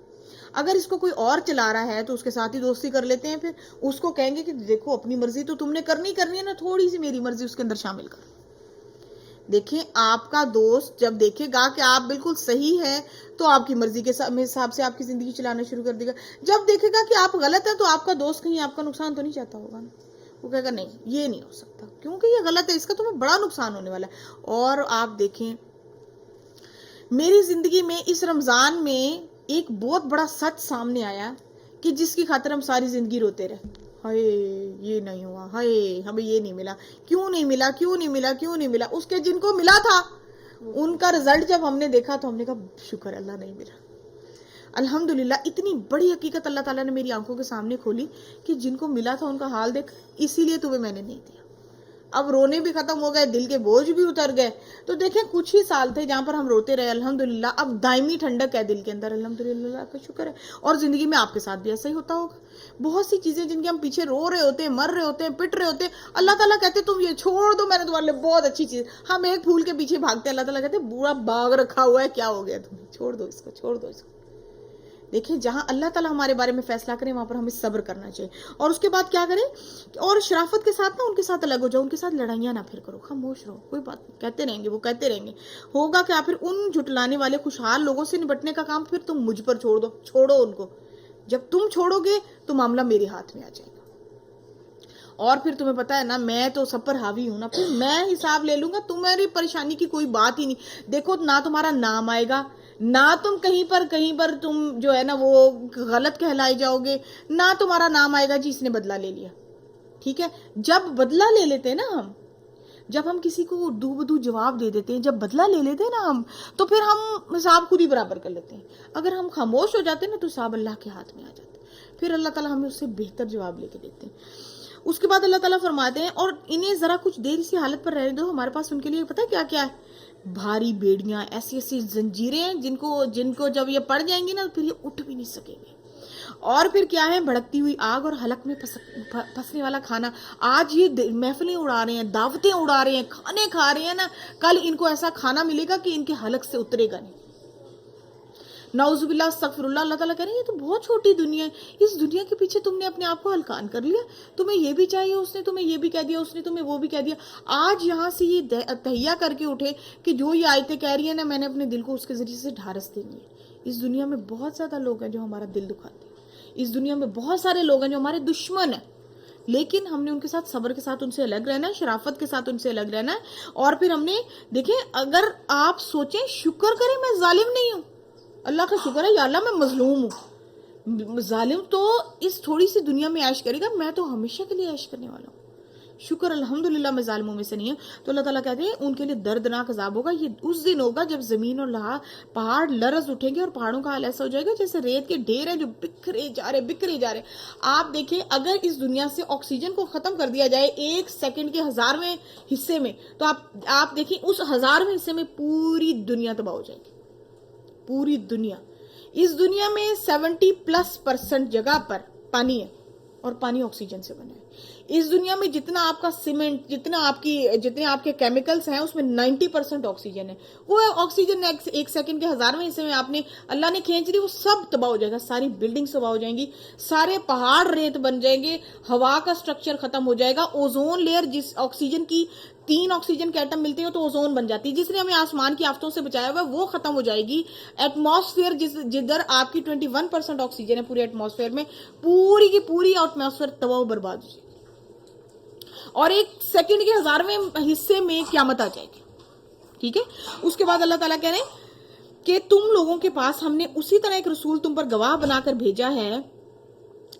اگر اس کو کوئی اور چلا رہا ہے تو اس کے ساتھ ہی دوستی کر لیتے ہیں، پھر اس کو کہیں گے کہ دیکھو اپنی مرضی تو تم نے کرنی ہے نا، تھوڑی سی میری مرضی اس کے اندر شامل کر. دیکھیں آپ کا دوست جب دیکھے گا کہ آپ بالکل صحیح ہیں تو آپ کی مرضی کے حساب سے آپ کی زندگی چلانا شروع کر دے گا. جب دیکھے گا کہ آپ غلط ہیں تو آپ کا دوست کہیں آپ کا نقصان تو نہیں چاہتا ہوگا نا، وہ کہے گا نہیں یہ نہیں ہو سکتا کیونکہ یہ غلط ہے، اس کا تمہیں بڑا نقصان ہونے والا ہے. اور آپ دیکھیں میری زندگی میں اس رمضان میں ایک بہت بڑا سچ سامنے آیا کہ جس کی خاطر ہم ساری زندگی روتے رہے، ہائے یہ نہیں ہوا، ہائے ہمیں یہ نہیں ملا، کیوں نہیں ملا، کیوں نہیں ملا، کیوں نہیں ملا. اس کے جن کو ملا تھا ان کا رزلٹ جب ہم نے دیکھا تو ہم نے کہا شکر اللہ نہیں ملا. الحمدللہ اتنی بڑی حقیقت اللہ تعالیٰ نے میری آنکھوں کے سامنے کھولی کہ جن کو ملا تھا ان کا حال دیکھ، اسی لیے تمہیں میں نے نہیں دیا. اب رونے بھی ختم ہو گئے، دل کے بوجھ بھی اتر گئے. تو دیکھیں کچھ ہی سال تھے جہاں پر ہم روتے رہے، الحمدللہ اب دائمی ٹھنڈک ہے دل کے اندر، الحمدللہ اللہ کا شکر ہے. اور زندگی میں آپ کے ساتھ بھی ایسا ہی ہوتا ہوگا. بہت سی چیزیں جن کے ہم پیچھے رو رہے ہوتے ہیں، مر رہے ہوتے ہیں، پٹ رہے ہوتے ہیں، اللہ تعالیٰ کہتے تم یہ چھوڑ دو، میں نے تمہارے لیے بہت اچھی چیز. ہم ایک پھول کے پیچھے بھاگتے ہیں، اللہ تعالیٰ کہتے پورا باغ رکھا ہوا ہے، کیا ہو گیا تمہیں، چھوڑ دو اس کو، چھوڑ دو اس کو. دیکھیں جہاں اللہ تعالیٰ ہمارے بارے میں فیصلہ کرے وہاں پر ہمیں صبر کرنا چاہیے. اور اس کے بعد کیا کریں، اور شرافت کے ساتھ نا ان کے ساتھ الگ ہو جاؤ، ان کے ساتھ لڑائیاں نہ پھر کرو، خاموش رہو، کوئی بات نہیں، کہتے رہیں گے وہ کہتے رہیں گے. ہوگا کیا پھر ان جھٹلانے والے خوشحال لوگوں سے نپٹنے کا کام پھر تم مجھ پر چھوڑ دو، چھوڑو ان کو. جب تم چھوڑو گے تو معاملہ میرے ہاتھ میں آ جائے گا. اور پھر تمہیں پتا ہے نا میں تو سب پر حاوی ہوں نا، پھر میں حساب لے لوں گا، تمہاری پریشانی کی کوئی بات ہی نہیں. دیکھو نہ تمہارا نام آئے گا، نہ تم کہیں پر تم جو ہے نا وہ غلط کہلائے جاؤ گے، نہ تمہارا نام آئے گا جی اس نے بدلہ لے لیا. ٹھیک ہے، جب بدلہ لے لیتے ہیں نا جب ہم کسی کو دو بدو جواب دے دیتے ہیں، جب بدلہ لے لیتے ہیں نا ہم، تو پھر ہم حساب خود ہی برابر کر لیتے ہیں. اگر ہم خاموش ہو جاتے ہیں نا تو حساب اللہ کے ہاتھ میں آ جاتا ہے، پھر اللہ تعالیٰ ہمیں اس سے بہتر جواب لے کے دیتے ہیں. اس کے بعد اللہ تعالیٰ فرماتے ہیں اور انہیں ذرا کچھ دیر اسی حالت پر رہنے دو، ہمارے پاس ان کے لیے پتہ کیا کیا ہے، بھاری بیڑیاں، ایسی ایسی زنجیریں ہیں جن کو جب یہ پڑ جائیں گی نا پھر یہ اٹھ بھی نہیں سکیں گے. اور پھر کیا ہے، بھڑکتی ہوئی آگ اور حلق میں پھنسنے والا کھانا. آج یہ محفلیں اڑا رہے ہیں، دعوتیں اڑا رہے ہیں، کھانے کھا رہے ہیں نا، کل ان کو ایسا کھانا ملے گا کہ ان کے حلق سے اترے گا نہیں. نعوذ باللہ، استغفر اللہ. اللہ تعالیٰ کہہ رہے ہیں یہ تو بہت چھوٹی دنیا ہے، اس دنیا کے پیچھے تم نے اپنے آپ کو ہلکان کر لیا، تمہیں یہ بھی چاہیے، اس نے تمہیں یہ بھی کہہ دیا، اس نے تمہیں وہ بھی کہہ دیا. آج یہاں سے یہ تہیا کر کے اٹھے کہ جو یہ آیتیں کہہ رہی ہیں نا میں نے اپنے دل کو اس کے ذریعے سے ڈھارس دینی ہے. اس دنیا میں بہت زیادہ لوگ ہیں جو ہمارا دل دکھاتے ہیں، اس دنیا میں بہت سارے لوگ ہیں جو ہمارے دشمن ہیں، لیکن ہم نے ان کے ساتھ صبر کے ساتھ ان سے الگ رہنا ہے، شرافت کے ساتھ ان سے الگ رہنا ہے. اور پھر ہم نے دیکھیں اگر آپ سوچیں شکر کریں میں ظالم نہیں ہوں، اللہ کا شکر ہے یا اللہ میں مظلوم ہوں. ظالم تو اس تھوڑی سی دنیا میں عیش کرے گا، میں تو ہمیشہ کے لیے عیش کرنے والا ہوں. شکر الحمدللہ میں ظالموں میں سے نہیں ہوں. تو اللہ تعالیٰ کہتے ہیں ان کے لیے دردناک عذاب ہوگا. یہ اس دن ہوگا جب زمین اور پہاڑ لرز اٹھیں گے اور پہاڑوں کا حال ایسا ہو جائے گا جیسے ریت کے ڈھیر ہیں جو بکھرے جا رہے. آپ دیکھیں اگر اس دنیا سے آکسیجن کو ختم کر دیا جائے 1 سیکنڈ کے 1000ویں حصے میں، تو آپ دیکھیں اس 1000ویں حصے میں پوری دنیا تباہ ہو جائے گی. پوری دنیا، اس دنیا میں 70+ % جگہ پر پانی ہے اور پانی آکسیجن سے بنا ہے. اس دنیا میں جتنا آپ کا سیمنٹ، جتنے آپ کے کیمیکلز ہیں اس میں 90% آکسیجن ہے. وہ آکسیجن 1 سیکنڈ کے 1000ویں حصے میں آپ نے اللہ نے کھینچ دی، وہ سب تباہ ہو جائے گا. ساری بلڈنگ تباہ ہو جائیں گی، سارے پہاڑ ریت بن جائیں گے، ہوا کا سٹرکچر ختم ہو جائے گا. اوزون لیئر، جس آکسیجن کی 3 آکسیجن کے ایٹم ملتے ہیں تو اوزون بن جاتی ہے، جس نے ہمیں آسمان کی آفتوں سے بچایا ہوا ہے وہ ختم ہو جائے گی. ایٹماسفیئر جدھر آپ کی 21% آکسیجن ہے پورے ایٹماسفیئر میں، پوری کی پوری ایٹماسفیئر تباہ و برباد ہو جائے گی. اور 1 سیکنڈ کے 1000ویں حصے میں قیامت آ جائے گی. ٹھیک ہے، اس کے بعد اللہ تعالیٰ کہہ رہے ہیں کہ تم لوگوں کے پاس ہم نے اسی طرح ایک رسول تم پر گواہ بنا کر بھیجا ہے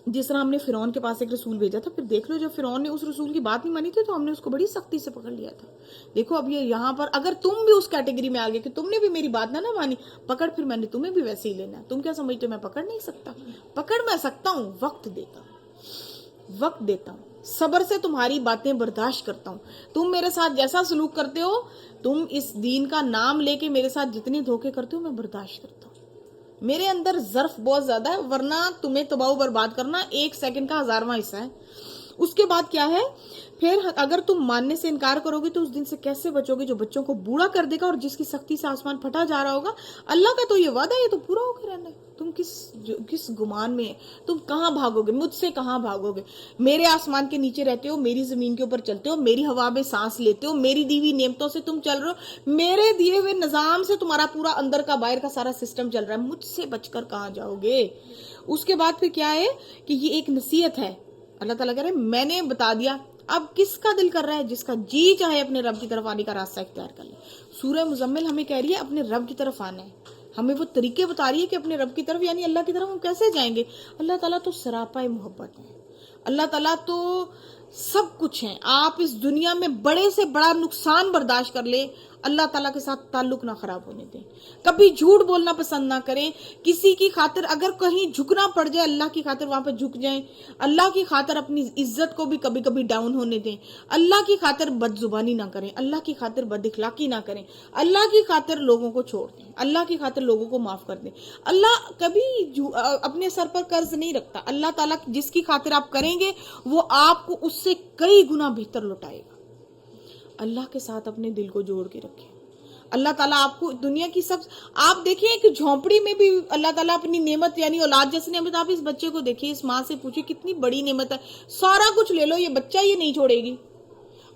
جس طرح ہم نے فرعون کے پاس ایک رسول بھیجا تھا. پھر دیکھ لو جب فرعون نے اس رسول کی بات نہیں مانی تھی تو ہم نے اس کو بڑی سختی سے پکڑ لیا تھا. دیکھو اب یہ یہاں پر اگر تم بھی اس کیٹیگری میں آگے کہ تم نے بھی میری بات نہ مانی، پکڑ پھر میں نے تمہیں بھی ویسے ہی لینا. تم کیا سمجھتے ہو میں پکڑ نہیں سکتا؟ پکڑ میں سکتا ہوں، وقت دیتا ہوں، صبر سے تمہاری باتیں برداشت کرتا ہوں. تم میرے ساتھ جیسا سلوک کرتے ہو، تم اس دین کا نام لے کے میرے ساتھ جتنے دھوکے کرتے ہو میں برداشت کرتا ہوں. میرے اندر ظرف بہت زیادہ ہے، ورنہ تمہیں تباہ و برباد کرنا 1 سیکنڈ کا 1000واں حصہ ہے. اس کے بعد کیا ہے، پھر اگر تم ماننے سے انکار کرو گے تو اس دن سے کیسے بچو گے جو بچوں کو بوڑھا کر دے گا اور جس کی سختی سے آسمان پھٹا جا رہا ہوگا. اللہ کا تو یہ وعدہ ہے، یہ تو پورا ہو کے رہنا ہے. تم کس گمان میں، تم کہاں بھاگو گے، مجھ سے کہاں بھاگو گے؟ میرے آسمان کے نیچے رہتے ہو، میری زمین کے اوپر چلتے ہو، میری ہوا میں سانس لیتے ہو، میری دی ہوئی نعمتوں سے تم چل رہے ہو، میرے دیے ہوئے نظام سے تمہارا پورا اندر کا باہر کا سارا سسٹم چل رہا ہے. مجھ سے بچ کر کہاں جاؤ گے؟ اس کے بعد پھر کیا ہے کہ یہ ایک نصیحت ہے. اللہ تعالیٰ کہہ رہے ہیں میں نے بتا دیا، اب کس کا دل کر رہا ہے، جس کا جی چاہے اپنے رب کی طرف آنے کا راستہ اختیار کر لے. سورہ مزمل ہمیں کہہ رہی ہے اپنے رب کی طرف آنا ہے. ہمیں وہ طریقے بتا رہی ہے کہ اپنے رب کی طرف یعنی اللہ کی طرف ہم کیسے جائیں گے. اللہ تعالیٰ تو سراپا محبت ہے. اللہ تعالیٰ تو سب کچھ ہے. آپ اس دنیا میں بڑے سے بڑا نقصان برداشت کر لیں, اللہ تعالیٰ کے ساتھ تعلق نہ خراب ہونے دیں. کبھی جھوٹ بولنا پسند نہ کریں. کسی کی خاطر اگر کہیں جھکنا پڑ جائے اللہ کی خاطر وہاں پہ جھک جائیں. اللہ کی خاطر اپنی عزت کو بھی کبھی کبھی ڈاؤن ہونے دیں. اللہ کی خاطر بد زبانی نہ کریں. اللہ کی خاطر بد اخلاقی نہ کریں. اللہ کی خاطر لوگوں کو چھوڑ دیں. اللہ کی خاطر لوگوں کو معاف کر دیں. اللہ کبھی اپنے سر پر قرض نہیں رکھتا. اللہ تعالیٰ جس کی خاطر آپ کریں گے وہ آپ کو اس سے کئی گنا بہتر لوٹائے گا. اللہ کے ساتھ اپنے دل کو جوڑ کے رکھیں. اللہ تعالیٰ آپ کو دنیا کی سب, آپ دیکھیں کہ جھونپڑی میں بھی اللہ تعالیٰ اپنی نعمت یعنی اولاد جیسی نعمت, آپ اس بچے کو دیکھیں, اس ماں سے پوچھیں کتنی بڑی نعمت ہے, سارا کچھ لے لو یہ بچہ یہ نہیں چھوڑے گی.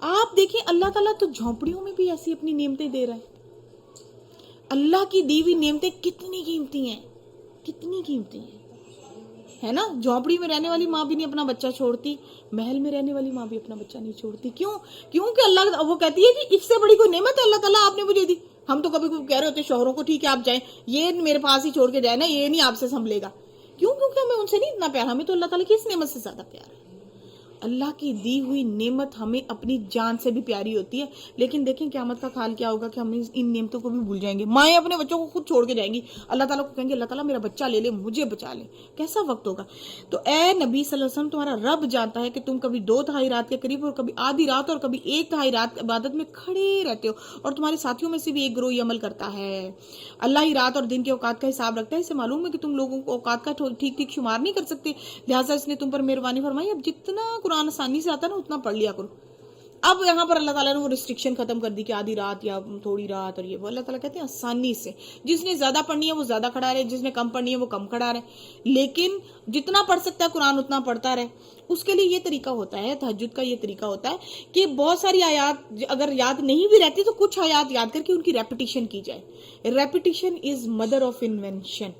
آپ دیکھیں اللہ تعالیٰ تو جھونپڑیوں میں بھی ایسی اپنی نعمتیں دے رہا ہے. اللہ کی دی ہوئی نعمتیں کتنی قیمتی ہیں, کتنی قیمتی ہیں, ہے نا. جھونپڑی میں رہنے والی ماں بھی نہیں اپنا بچہ چھوڑتی, محل میں رہنے والی ماں بھی اپنا بچہ نہیں چھوڑتی. کیونکہ اللہ وہ کہتی ہے کہ اس سے بڑی کوئی نعمت ہے اللہ تعالیٰ آپ نے مجھے دی. ہم تو کبھی کہہ رہے ہوتے شوہروں کو ٹھیک ہے آپ جائیں, یہ میرے پاس ہی چھوڑ کے جائے نا, یہ نہیں آپ سے سنبھلے گا. کیونکہ ہمیں ان سے نہیں اتنا پیار, ہمیں تو اللہ تعالیٰ کی اس نعمت سے زیادہ پیار ہے. اللہ کی دی ہوئی نعمت ہمیں اپنی جان سے بھی پیاری ہوتی ہے. لیکن دیکھیں قیامت کا حال کیا ہوگا کہ ہم ان نعمتوں کو بھی بھول جائیں گے. مائیں اپنے بچوں کو خود چھوڑ کے جائیں گی, اللہ تعالیٰ کو کہیں گے اللہ تعالیٰ میرا بچہ لے لے, مجھے بچا لے. کیسا وقت ہوگا. تو اے نبی صلی اللہ علیہ وسلم, تمہارا رب جانتا ہے کہ تم کبھی 2/3 رات کے قریب اور کبھی آدھی رات اور کبھی 1/3 رات عبادت میں کھڑے رہتے ہو, اور تمہارے ساتھیوں میں سے بھی ایک گروہ یہ عمل کرتا ہے. اللہ ہی رات اور دن کے اوقات کا حساب رکھتا ہے. اسے معلوم ہے کہ تم لوگوں کو اوقات کا ٹھیک ٹھیک شمار نہیں کر سکتے, لہٰذا اس نے تم پر مہربانی فرمائی. اب جتنا قرآن آسانی سے آتا ہے نا اتنا پڑھ لیا کرو. اب یہاں پر اللہ تعالیٰ نے وہ ریسٹرکشن ختم کر دی کہ آدھی رات یا تھوڑی رات, اور یہ وہ اللہ تعالیٰ کہتے ہیں آسانی سے. جس نے زیادہ پڑھنی ہے وہ زیادہ کھڑا رہے, جس نے کم پڑھنی ہے وہ کم کھڑا رہے, لیکن جتنا پڑھ سکتا ہے قرآن اتنا پڑھتا رہے. اس کے لیے یہ طریقہ ہوتا ہے, تہجد کا یہ طریقہ ہوتا ہے کہ بہت ساری آیات اگر یاد نہیں بھی رہتی تو کچھ آیات یاد کر کے ان کی ریپیٹیشن کی جائے. Repetition is mother of invention.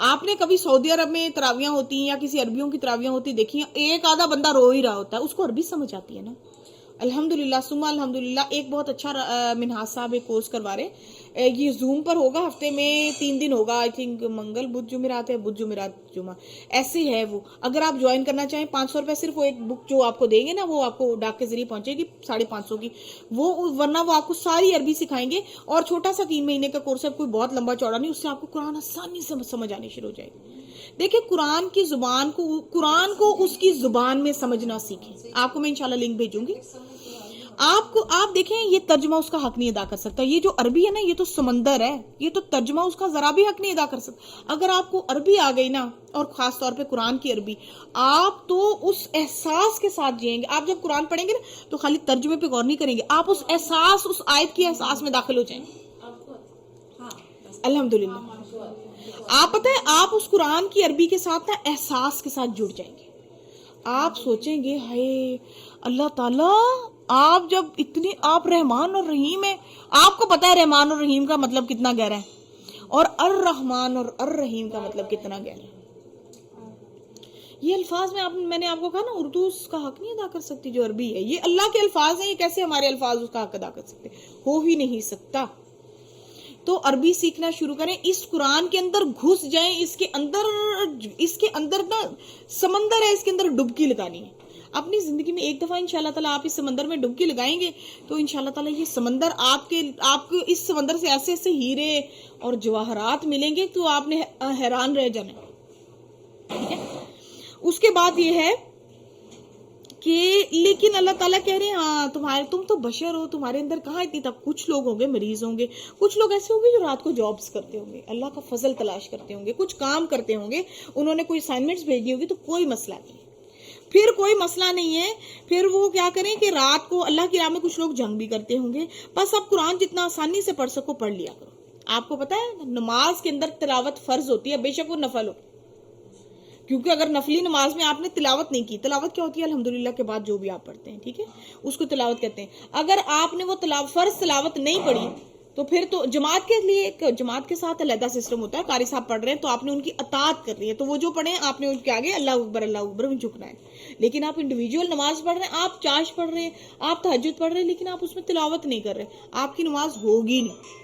آپ نے کبھی سعودی عرب میں تراویاں ہوتی ہیں یا کسی عربیوں کی تراویاں ہوتی دیکھی ہیں, ایک آدھا بندہ رو ہی رہا ہوتا ہے, اس کو عربی سمجھ آتی ہے نا. الحمدللہ ثم الحمدللہ. ایک بہت اچھا منہاج صاحب ایک کورس کروا رہے, یہ زوم پر ہوگا, ہفتے میں 3 دن ہوگا, آئی تھنک منگل بدھ جمعرات ہے, بدھ جمعرات جمعہ ایسے ہے وہ. اگر آپ جوائن کرنا چاہیں 500 روپے صرف, وہ ایک بک جو آپ کو دیں گے نا وہ آپ کو ڈاک کے ذریعے پہنچے گی 550 کی, وہ ورنہ وہ آپ کو ساری عربی سکھائیں گے. اور چھوٹا سا 3 مہینے کا کورس ہے, کوئی بہت لمبا چوڑا نہیں, اس سے آپ کو قرآن آسانی سے سمجھ آنے شروع ہو جائے گی. دیکھیں قرآن کی زبان کو, قرآن کو اس کی زبان میں سمجھنا سیکھیں. آپ کو میں انشاءاللہ لنک بھیجوں گی. آپ دیکھیں یہ ترجمہ اس کا حق نہیں ادا کر سکتا. یہ جو عربی ہے نا یہ تو سمندر ہے, یہ تو ترجمہ اس کا ذرا بھی حق نہیں ادا کر سکتا. اگر آپ کو عربی آ گئی نا, اور خاص طور پہ قرآن کی عربی, آپ تو اس احساس کے ساتھ جئیں گے. آپ جب قرآن پڑھیں گے نا تو خالی ترجمے پہ غور نہیں کریں گے, آپ اس احساس, اس آیت کی احساس میں داخل ہو جائیں گے. الحمدللہ. آپ پتہ ہے آپ اس قرآن کی عربی کے ساتھ نا احساس کے ساتھ جڑ جائیں گے. آپ سوچیں گے ہائے اللہ تعالیٰ, آپ جب اتنی, آپ رحمان اور رحیم ہیں, آپ کو پتا ہے رحمان اور رحیم کا مطلب کتنا گہرا ہے, اور الرحمان اور الرحیم کا مطلب کتنا گہرا ہے. یہ الفاظ میں نے آپ کو کہا نا اردو اس کا حق نہیں ادا کر سکتی جو عربی ہے. یہ اللہ کے الفاظ ہیں, یہ کیسے ہمارے الفاظ اس کا حق ادا کر سکتے, ہو ہی نہیں سکتا. تو عربی سیکھنا شروع کریں, اس قرآن کے اندر گھس جائیں, اس کے اندر نا سمندر ہے, اس کے اندر ڈبکی لگانی ہے. اپنی زندگی میں ایک دفعہ انشاءاللہ تعالیٰ آپ اس سمندر میں ڈبکی لگائیں گے تو انشاءاللہ تعالیٰ یہ سمندر آپ کو اس سمندر سے ایسے ایسے ہیرے اور جواہرات ملیں گے تو آپ نے حیران رہ جانا. ٹھیک ہے. اس کے بعد یہ ہے کہ لیکن اللہ تعالیٰ کہہ رہے ہیں ہاں تم تو بشر ہو, تمہارے اندر کہاں اتنی تک. کچھ لوگ ہوں گے مریض ہوں گے, کچھ لوگ ایسے ہوں گے جو رات کو جابز کرتے ہوں گے, اللہ کا فضل تلاش کرتے ہوں گے, کچھ کام کرتے ہوں گے, انہوں نے کوئی اسائنمنٹس بھیجنی ہوگی, تو کوئی مسئلہ نہیں. پھر کوئی مسئلہ نہیں ہے, پھر وہ کیا کریں کہ رات کو اللہ کی راہ میں کچھ لوگ جنگ بھی کرتے ہوں گے. بس اب قرآن جتنا آسانی سے پڑھ سکو پڑھ لیا کرو. آپ کو پتا ہے نماز کے اندر تلاوت فرض ہوتی ہے, بے شک وہ نفل ہو, کیونکہ اگر نفلی نماز میں آپ نے تلاوت نہیں کی, تلاوت کیا ہوتی ہے الحمدللہ کے بعد جو بھی آپ پڑھتے ہیں, ٹھیک ہے, اس کو تلاوت کہتے ہیں. اگر آپ نے وہ فرض تلاوت نہیں پڑھی تو پھر تو جماعت کے لیے ایک جماعت کے ساتھ علیحدہ سسٹم ہوتا ہے, قاری صاحب پڑھ رہے ہیں تو آپ نے ان کی اطاعت کرنی ہے, تو وہ جو پڑھیں آپ نے ان کے آگے اللہ اکبر میں جھکنا ہے. لیکن آپ انڈیویجول نماز پڑھ رہے ہیں, آپ چاش پڑھ رہے ہیں, آپ تہجد پڑھ رہے ہیں, لیکن آپ اس میں تلاوت نہیں کر رہے, آپ کی نماز ہوگی نہیں.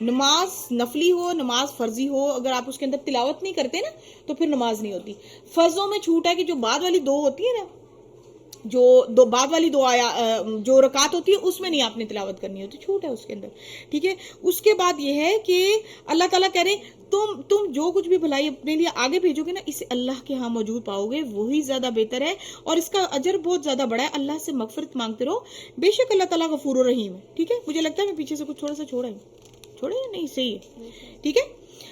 نماز نفلی ہو نماز فرضی ہو، اگر آپ اس کے اندر تلاوت نہیں کرتے نا تو پھر نماز نہیں ہوتی. فرضوں میں چھوٹ ہے کہ جو بعد والی دو ہوتی ہے نا، جو بعد والی دو جو رکعت ہوتی ہے اس میں نہیں آپ نے تلاوت کرنی ہوتی، چھوٹ ہے اس کے اندر. ٹھیک ہے. اس کے بعد یہ ہے کہ اللہ تعالیٰ کہہ رہے ہیں تم جو کچھ بھی بھلائی اپنے لیے آگے بھیجو گے نا، اسے اللہ کے ہاں موجود پاؤ گے، وہی زیادہ بہتر ہے اور اس کا اجر بہت زیادہ بڑا ہے. اللہ سے مغفرت مانگتے رہو، بے شک اللہ تعالیٰ غفور و رحیم ہے. ٹھیک ہے. مجھے لگتا ہے میں پیچھے سے کچھ تھوڑا سا چھوڑا نہیں صحیح ہے. ٹھیک ہے.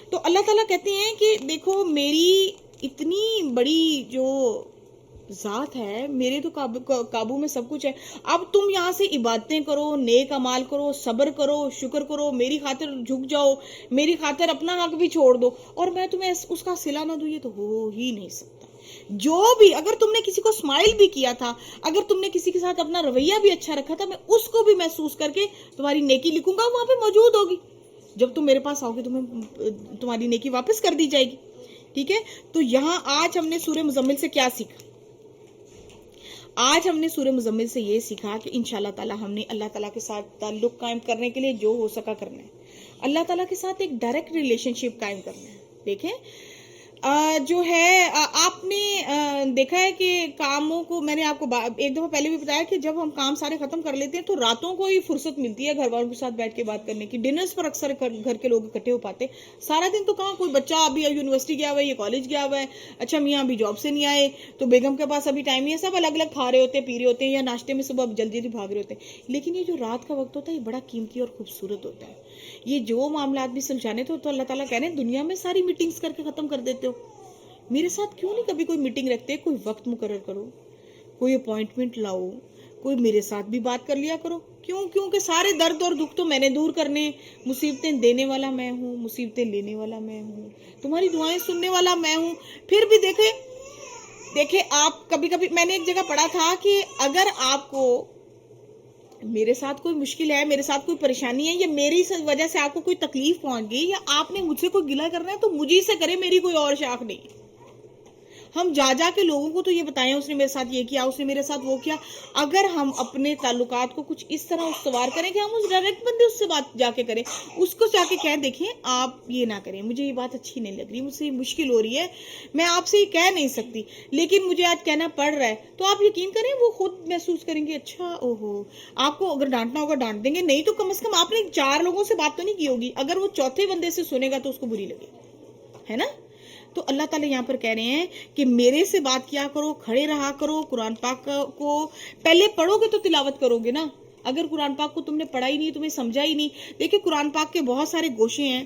تو اللہ تعالیٰ کہتے ہیں کہ دیکھو میری اتنی بڑی جو ذات ہے، میرے تو قابو میں سب کچھ ہے. اب تم یہاں سے عبادتیں کرو، نیک اعمال کرو، صبر کرو، شکر کرو، میری خاطر جھک جاؤ، میری خاطر اپنا حق بھی چھوڑ دو اور میں تمہیں اس کا صلہ نہ دوں، یہ تو ہو ہی نہیں سکتا. جو بھی اگر تم نے کسی کو اسمائل بھی کیا تھا، اگر تم نے کسی کے ساتھ اپنا رویہ بھی اچھا رکھا تھا، میں اس کو بھی محسوس کر کے تمہاری نیکی لکھوں گا، وہاں پہ موجود ہوگی. جب تم میرے پاس آؤ گے تمہیں تمہاری نیکی واپس کر دی جائے گی. ٹھیک ہے. تو یہاں آج ہم نے سورہ مزمل سے کیا سیکھا؟ آج ہم نے سورہ مزمل سے یہ سیکھا کہ انشاءاللہ تعالی ہم نے اللہ تعالیٰ کے ساتھ تعلق قائم کرنے کے لیے جو ہو سکا کرنا ہے. اللہ تعالیٰ کے ساتھ ایک ڈائریکٹ ریلیشن شپ قائم کرنا ہے. دیکھیں جو ہے آپ نے دیکھا ہے کہ کاموں کو میں نے آپ کو ایک دفعہ پہلے بھی بتایا کہ جب ہم کام سارے ختم کر لیتے ہیں تو راتوں کو ہی فرصت ملتی ہے گھر والوں کے ساتھ بیٹھ کے بات کرنے کی. ڈنرز پر اکثر گھر کے لوگ اکٹھے ہو پاتے. سارا دن تو کہاں، کوئی بچہ ابھی یونیورسٹی گیا ہوا ہے، یہ کالج گیا ہوا ہے، اچھا میاں ابھی جاب سے نہیں آئے تو بیگم کے پاس ابھی ٹائم نہیں ہے، سب الگ الگ کھا رہے ہوتے ہیں، پی رہے ہوتے ہیں یا ناشتے میں صبح جلدی جلدی بھاگ رہے ہوتے ہیں. لیکن یہ جو رات کا وقت ہوتا ہے یہ بڑا قیمتی اور خوبصورت ہوتا ہے. یہ جو معاملات بھی سلجھانے تو اللہ تعالیٰ کہہ رہے ہیں دنیا میں ساری میٹنگز کر کے ختم کر دیتے ہو، میرے ساتھ کیوں نہیں کبھی کوئی میٹنگ رکھتے؟ کوئی وقت مقرر کرو، کوئی اپوائنٹمنٹ لاؤ، کوئی میرے ساتھ بھی بات کر لیا کرو. کیونکہ سارے درد اور دکھ تو میں نے دور کرنے. مصیبتیں دینے والا میں ہوں، مصیبتیں لینے والا میں ہوں، تمہاری دعائیں سننے والا میں ہوں. پھر بھی دیکھیں آپ کبھی میں نے ایک جگہ پڑھا تھا کہ اگر آپ کو میرے ساتھ کوئی مشکل ہے، میرے ساتھ کوئی پریشانی ہے یا میری وجہ سے آپ کو کوئی تکلیف پہنچ گئی یا آپ نے مجھ سے کوئی گلہ کرنا ہے تو مجھے سے کرے، میری کوئی اور شاخ نہیں. ہم جا کے لوگوں کو تو یہ بتائیں اس نے میرے ساتھ یہ کیا، اس نے میرے ساتھ وہ کیا. اگر ہم اپنے تعلقات کو کچھ اس طرح استوار کریں کہ ہم اس ڈائریکٹ بندے اس سے بات جا کے کریں، اس کو جا کے کہیں دیکھیں آپ یہ نہ کریں، مجھے یہ بات اچھی نہیں لگ رہی، مجھ سے یہ مشکل ہو رہی ہے، میں آپ سے یہ کہہ نہیں سکتی لیکن مجھے آج کہنا پڑ رہا ہے. تو آپ یقین کریں وہ خود محسوس کریں گے اچھا اوہو. آپ کو اگر ڈانٹنا ہوگا ڈانٹ دیں گے، نہیں تو کم از کم آپ نے 4 لوگوں سے بات تو نہیں کی ہوگی. اگر وہ چوتھے بندے سے سنے گا تو اس کو بری لگے ہے نا. تو اللہ تعالیٰ یہاں پر کہہ رہے ہیں کہ میرے سے بات کیا کرو، کھڑے رہا کرو، قرآن پاک کو پہلے پڑھو گے تو تلاوت کرو گے نا. اگر قرآن پاک کو تم نے پڑھا ہی نہیں، تمہیں سمجھا ہی نہیں. دیکھیں قرآن پاک کے بہت سارے گوشے ہیں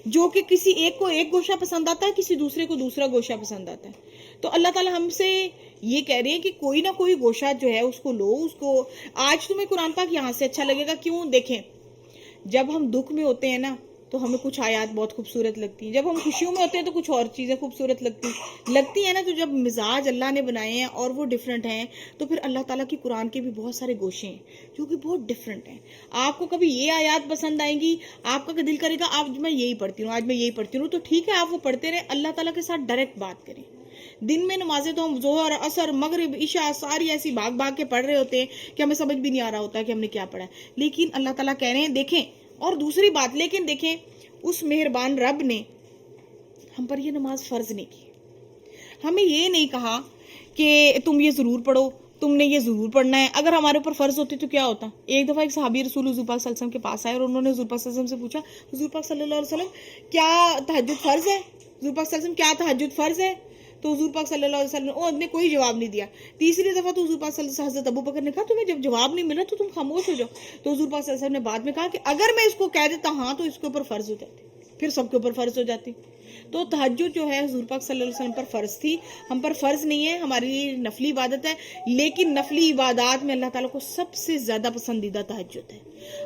جو کہ کسی ایک کو ایک گوشہ پسند آتا ہے، کسی دوسرے کو دوسرا گوشہ پسند آتا ہے. تو اللہ تعالیٰ ہم سے یہ کہہ رہے ہیں کہ کوئی نہ کوئی گوشہ جو ہے اس کو لو. اس کو آج تمہیں قرآن پاک یہاں سے اچھا لگے گا. کیوں؟ دیکھیں جب ہم دکھ میں ہوتے ہیں نا تو ہمیں کچھ آیات بہت خوبصورت لگتی ہیں، جب ہم خوشیوں میں ہوتے ہیں تو کچھ اور چیزیں خوبصورت لگتی ہیں نا. تو جب مزاج اللہ نے بنائے ہیں اور وہ ڈیفرنٹ ہیں تو پھر اللہ تعالیٰ کی قرآن کے بھی بہت سارے گوشے ہیں جو کہ بہت ڈیفرنٹ ہیں. آپ کو کبھی یہ آیات پسند آئیں گی، آپ کا دل کرے گا آج میں یہی پڑھتی ہوں، آج میں یہی پڑھتی ہوں، تو ٹھیک ہے آپ وہ پڑھتے رہیں. اللہ تعالیٰ کے ساتھ ڈائریکٹ بات کریں. دن میں نمازیں تو ہم ظہر، عصر، مغرب، عشاء ساری ایسی بھاگ کے پڑھ رہے ہوتے ہیں کہ ہمیں سمجھ بھی نہیں آ رہا ہوتا کہ ہم نے کیا پڑھا ہے. لیکن اللہ تعالیٰ کہہ رہے ہیں دیکھیں. اور دوسری بات لیکن دیکھیں اس مہربان رب نے ہم پر یہ نماز فرض نہیں کی. ہمیں یہ نہیں کہا کہ تم یہ ضرور پڑھو، تم نے یہ ضرور پڑھنا ہے. اگر ہمارے اوپر فرض ہوتی تو کیا ہوتا؟ ایک دفعہ ایک صحابی رسول حضور پاک صلی اللہ علیہ وسلم کے پاس آئے اور انہوں نے حضور پاک صلی اللہ علیہ وسلم سے پوچھا حضور پاک صلی اللہ علیہ وسلم کیا تہجد فرض ہے؟ حضور پاک صلی اللہ علیہ وسلم کیا تہجد فرض ہے؟ تو حضور پاک صلی اللہ علیہ وسلم نے کوئی جواب نہیں دیا. تیسری دفعہ تو حضور پاک صلی اللہ علیہ وسلم حضرت ابو بکر نے کہا تمہیں جب جواب نہیں ملا تو تم خاموش ہو جاؤ. تو حضور پاک صلی اللہ علیہ وسلم نے بعد میں کہا کہ اگر میں اس کو کہہ دیتا ہاں تو اس کے اوپر فرض ہو جاتی، پھر سب کے اوپر فرض ہو جاتی. تو تہجد جو ہے حضور پاک صلی اللہ علیہ وسلم پر فرض تھی، ہم پر فرض نہیں ہے، ہماری نفلی عبادت ہے. لیکن نفلی عبادات میں اللہ تعالیٰ کو سب سے زیادہ پسندیدہ تہجد ہے.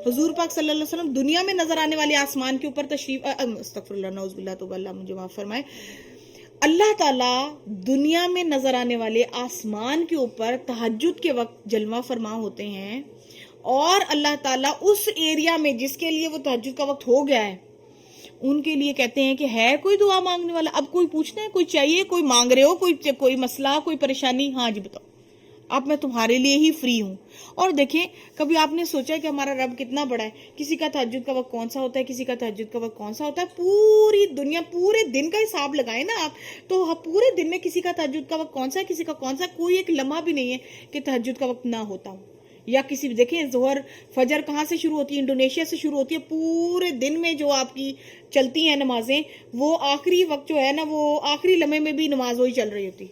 حضور پاک صلی اللہ علیہ وسلم دنیا میں نظر آنے والے آسمان کے اوپر تشریف استغفر اللہ نعوذ باللہ تو اللہ مجھے معاف فرمائے. اللہ تعالیٰ دنیا میں نظر آنے والے آسمان کے اوپر تہجد کے وقت جلوہ فرما ہوتے ہیں اور اللہ تعالیٰ اس ایریا میں جس کے لیے وہ تہجد کا وقت ہو گیا ہے ان کے لیے کہتے ہیں کہ ہے کوئی دعا مانگنے والا. اب کوئی پوچھنا ہے، کوئی چاہیے، کوئی مانگ رہے ہو، کوئی مسئلہ، کوئی پریشانی، ہاں جی بتاؤ. اب میں تمہارے لیے ہی فری ہوں. اور دیکھیں کبھی آپ نے سوچا ہے کہ ہمارا رب کتنا بڑا ہے؟ کسی کا تہجد کا وقت کون سا ہوتا ہے، کسی کا تہجد کا وقت کون سا ہوتا ہے، پوری دنیا پورے دن کا حساب لگائیں نا آپ تو پورے دن میں کسی کا تہجد کا وقت کون سا ہے، کسی کا کون سا. کوئی ایک لمحہ بھی نہیں ہے کہ تہجد کا وقت نہ ہوتا ہو. یا کسی دیکھیں ظہر فجر کہاں سے شروع ہوتی ہے؟ انڈونیشیا سے شروع ہوتی ہے. پورے دن میں جو آپ کی چلتی ہیں نمازیں، وہ آخری وقت جو ہے نا، وہ آخری لمحے میں بھی نماز وہی چل رہی ہوتی.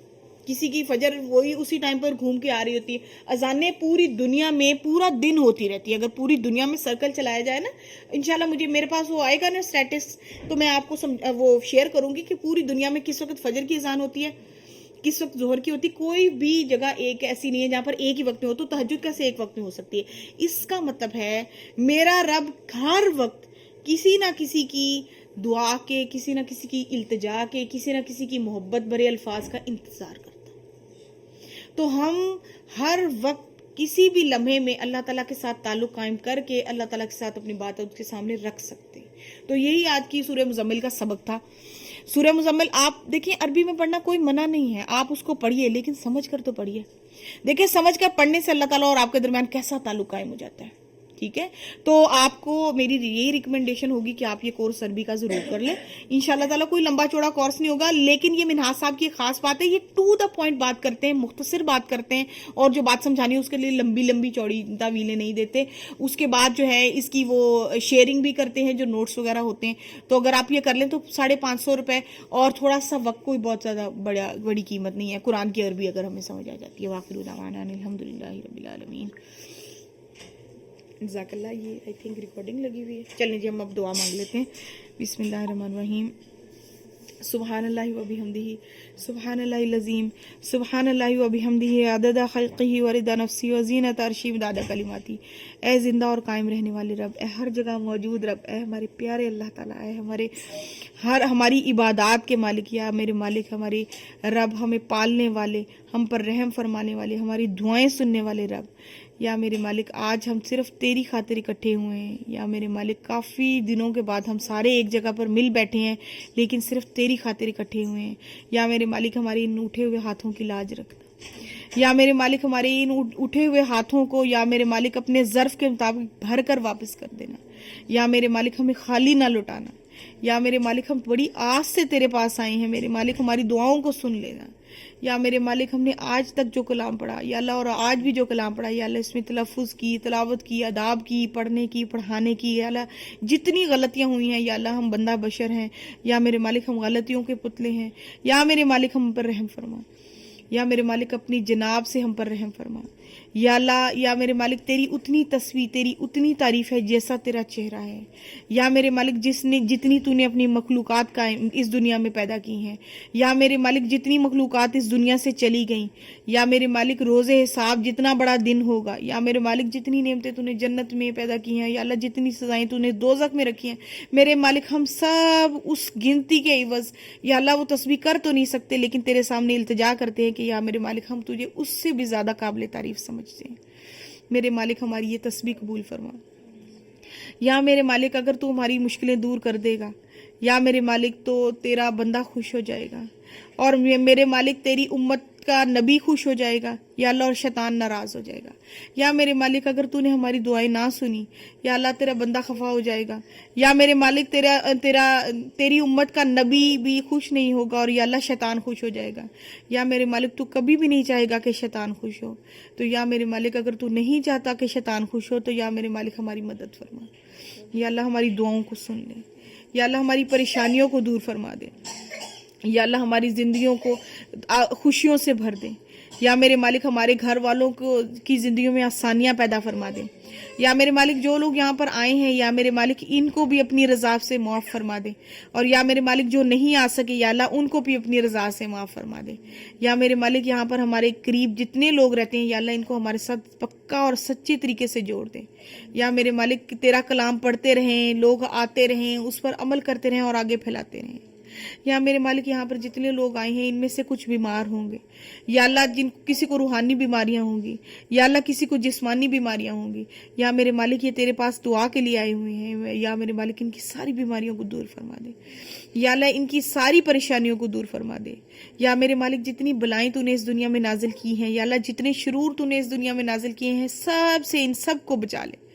کسی کی فجر وہی اسی ٹائم پر گھوم کے آ رہی ہوتی ہے. اذانیں پوری دنیا میں پورا دن ہوتی رہتی ہے. اگر پوری دنیا میں سرکل چلایا جائے نا، انشاءاللہ میرے پاس وہ آئے گا نا اسٹیٹس، تو میں آپ کو وہ شیئر کروں گی کہ پوری دنیا میں کس وقت فجر کی اذان ہوتی ہے، کس وقت ظہر کی ہوتی. کوئی بھی جگہ ایک ایسی نہیں ہے جہاں پر ایک ہی وقت میں ہو. تو تہجد کیسے ایک وقت میں ہو سکتی ہے؟ اس کا مطلب ہے میرا رب ہر وقت کسی نہ کسی کی دعا کے، کسی نہ کسی کی التجا کے، کسی نہ کسی کی محبت بھرے الفاظ کا انتظار کرتا. تو ہم ہر وقت کسی بھی لمحے میں اللہ تعالیٰ کے ساتھ تعلق قائم کر کے اللہ تعالیٰ کے ساتھ اپنی بات اس کے سامنے رکھ سکتے. تو یہی آج کی سورہ مزمل کا سبق تھا. سورہ مزمل آپ دیکھیں عربی میں پڑھنا کوئی منع نہیں ہے، آپ اس کو پڑھیے، لیکن سمجھ کر تو پڑھیے. دیکھیں سمجھ کر پڑھنے سے اللہ تعالیٰ اور آپ کے درمیان کیسا تعلق قائم ہو جاتا ہے. ٹھیک ہے، تو آپ کو میری یہی ریکمنڈیشن ہوگی کہ آپ یہ کورس عربی کا ضرور کر لیں. انشاءاللہ تعالیٰ کوئی لمبا چوڑا کورس نہیں ہوگا، لیکن یہ منہاج صاحب کی خاص بات ہے، یہ ٹو دا پوائنٹ بات کرتے ہیں، مختصر بات کرتے ہیں، اور جو بات سمجھانی ہے اس کے لیے لمبی لمبی چوڑی تعویلیں نہیں دیتے. اس کے بعد جو ہے اس کی وہ شیئرنگ بھی کرتے ہیں جو نوٹس وغیرہ ہوتے ہیں. تو اگر آپ یہ کر لیں تو 550 روپے اور تھوڑا سا وقت، کوئی بہت زیادہ بڑی قیمت نہیں ہے. قرآن کی عربی اگر ہمیں سمجھ آ جاتی ہے. وآخر دعوانا الحمدللہ رب العالمین. جزاک اللہ. یہ آئی تھنک ریکارڈنگ لگی ہوئی ہے. چلیں جی ہم اب دعا مانگ لیتے ہیں. بسم اللہ الرحمن الرحیم. سبحان اللہ و بحمدہ، سبحان اللہ العظیم، سبحان اللہ و بحمدہ عدد خلقہ و رضا نفسی و زینت عرشی مداد کلماتی. اے زندہ اور قائم رہنے والے رب، اے ہر جگہ موجود رب، اے ہمارے پیارے اللہ تعالیٰ، اے ہماری عبادات کے مالک، یا میرے مالک ہمارے رب، ہمیں پالنے والے، ہم پر رحم فرمانے والے، ہماری دعائیں سننے والے رب. یا میرے مالک آج ہم صرف تیری خاطر اکٹھے ہوئے ہیں. یا میرے مالک کافی دنوں کے بعد ہم سارے ایک جگہ پر مل بیٹھے ہیں، لیکن صرف تیری خاطر اکٹھے ہوئے ہیں. یا میرے مالک ہمارے ان اٹھے ہوئے ہاتھوں کی لاج رکھنا. یا میرے مالک ہمارے ان اٹھے ہوئے ہاتھوں کو یا میرے مالک اپنے ظرف کے مطابق بھر کر واپس کر دینا. یا میرے مالک ہمیں خالی نہ لوٹانا. یا میرے مالک ہم بڑی آس سے تیرے پاس آئے ہیں، میرے مالک ہماری دعاؤں کو سن لینا. یا میرے مالک ہم نے آج تک جو کلام پڑھا یا اللہ، اور آج بھی جو کلام پڑھا یا اللہ، اس میں تلفظ کی، تلاوت کی، اداب کی، پڑھنے کی، پڑھانے کی، یا اللہ جتنی غلطیاں ہوئی ہیں، یا اللہ ہم بندہ بشر ہیں، یا میرے مالک ہم غلطیوں کے پتلے ہیں. یا میرے مالک ہم پر رحم فرما. یا میرے مالک اپنی جناب سے ہم پر رحم فرما. یا اللہ، یا میرے مالک تیری اتنی تصویر، تیری اتنی تعریف ہے جیسا تیرا چہرہ ہے. یا میرے مالک جتنی تو نے اپنی مخلوقات کا اس دنیا میں پیدا کی ہیں. یا میرے مالک جتنی مخلوقات اس دنیا سے چلی گئیں. یا میرے مالک روز حساب جتنا بڑا دن ہوگا. یا میرے مالک جتنی نعمتیں تو نے جنت میں پیدا کی ہیں، یا اللہ جتنی سزائیں تو نے دوزخ میں رکھی ہیں، میرے مالک ہم سب اس گنتی کے عوض یا اللہ وہ تسبیح کر تو نہیں سکتے، لیکن تیرے سامنے التجا کرتے ہیں کہ یا میرے مالک ہم تجھے اس سے بھی زیادہ قابل تعریف سمجھتے ہیں. میرے مالک ہماری یہ تسبیح قبول فرما. یا میرے مالک اگر تو ہماری مشکلیں دور کر دے گا، یا میرے مالک تو تیرا بندہ خوش ہو جائے گا، اور میرے مالک تیری امت کا نبی خوش ہو جائے گا، یا اللہ اور شیطان ناراض ہو جائے گا. یا میرے مالک اگر تو نے ہماری دعائیں نہ سنی، یا اللہ تیرا بندہ خفا ہو جائے گا. یا میرے مالک تیری امت کا نبی بھی خوش نہیں ہوگا، اور یا اللہ شیطان خوش ہو جائے گا. یا میرے مالک تو کبھی بھی نہیں چاہے گا کہ شیطان خوش ہو. تو یا میرے مالک اگر تو نہیں چاہتا کہ شیطان خوش ہو، تو یا میرے مالک ہماری مدد فرما. یا اللہ ہماری دعاؤں کو سن لے. یا اللہ ہماری پریشانیوں کو دور فرما دے. یا اللہ ہماری زندگیوں کو خوشیوں سے بھر دے. یا میرے مالک ہمارے گھر والوں کی زندگیوں میں آسانیاں پیدا فرما دے. یا میرے مالک جو لوگ یہاں پر آئے ہیں، یا میرے مالک ان کو بھی اپنی رضا سے معاف فرما دے. اور یا میرے مالک جو نہیں آ سکے، یا اللہ ان کو بھی اپنی رضا سے معاف فرما دے. یا میرے مالک یہاں پر ہمارے قریب جتنے لوگ رہتے ہیں، یا اللہ ان کو ہمارے ساتھ پکا اور سچے طریقے سے جوڑ دے. یا میرے مالک تیرا کلام پڑھتے رہیں، لوگ آتے رہیں، اس پر عمل کرتے رہیں اور آگے پھیلاتے رہیں. یا میرے مالک یہاں پر جتنے لوگ آئے ہیں ان میں سے کچھ بیمار ہوں گے یا اللہ، کسی کو روحانی بیماریاں ہوں گی یا اللہ کسی کو جسمانی بیماریاں ہوں گی، یا میرے مالک یہ تیرے پاس دعا کے لیے آئے ہوئے ہیں، یا میرے مالک ان کی ساری بیماریوں کو دور فرما دے، یا اللہ ان کی ساری پریشانیوں کو دور فرما دے، یا میرے مالک جتنی بلائیں تو نے اس دنیا میں نازل کی ہیں، یا اللہ جتنے شرور تو نے اس دنیا میں نازل کیے ہیں سب سے ان سب کو بچا لے،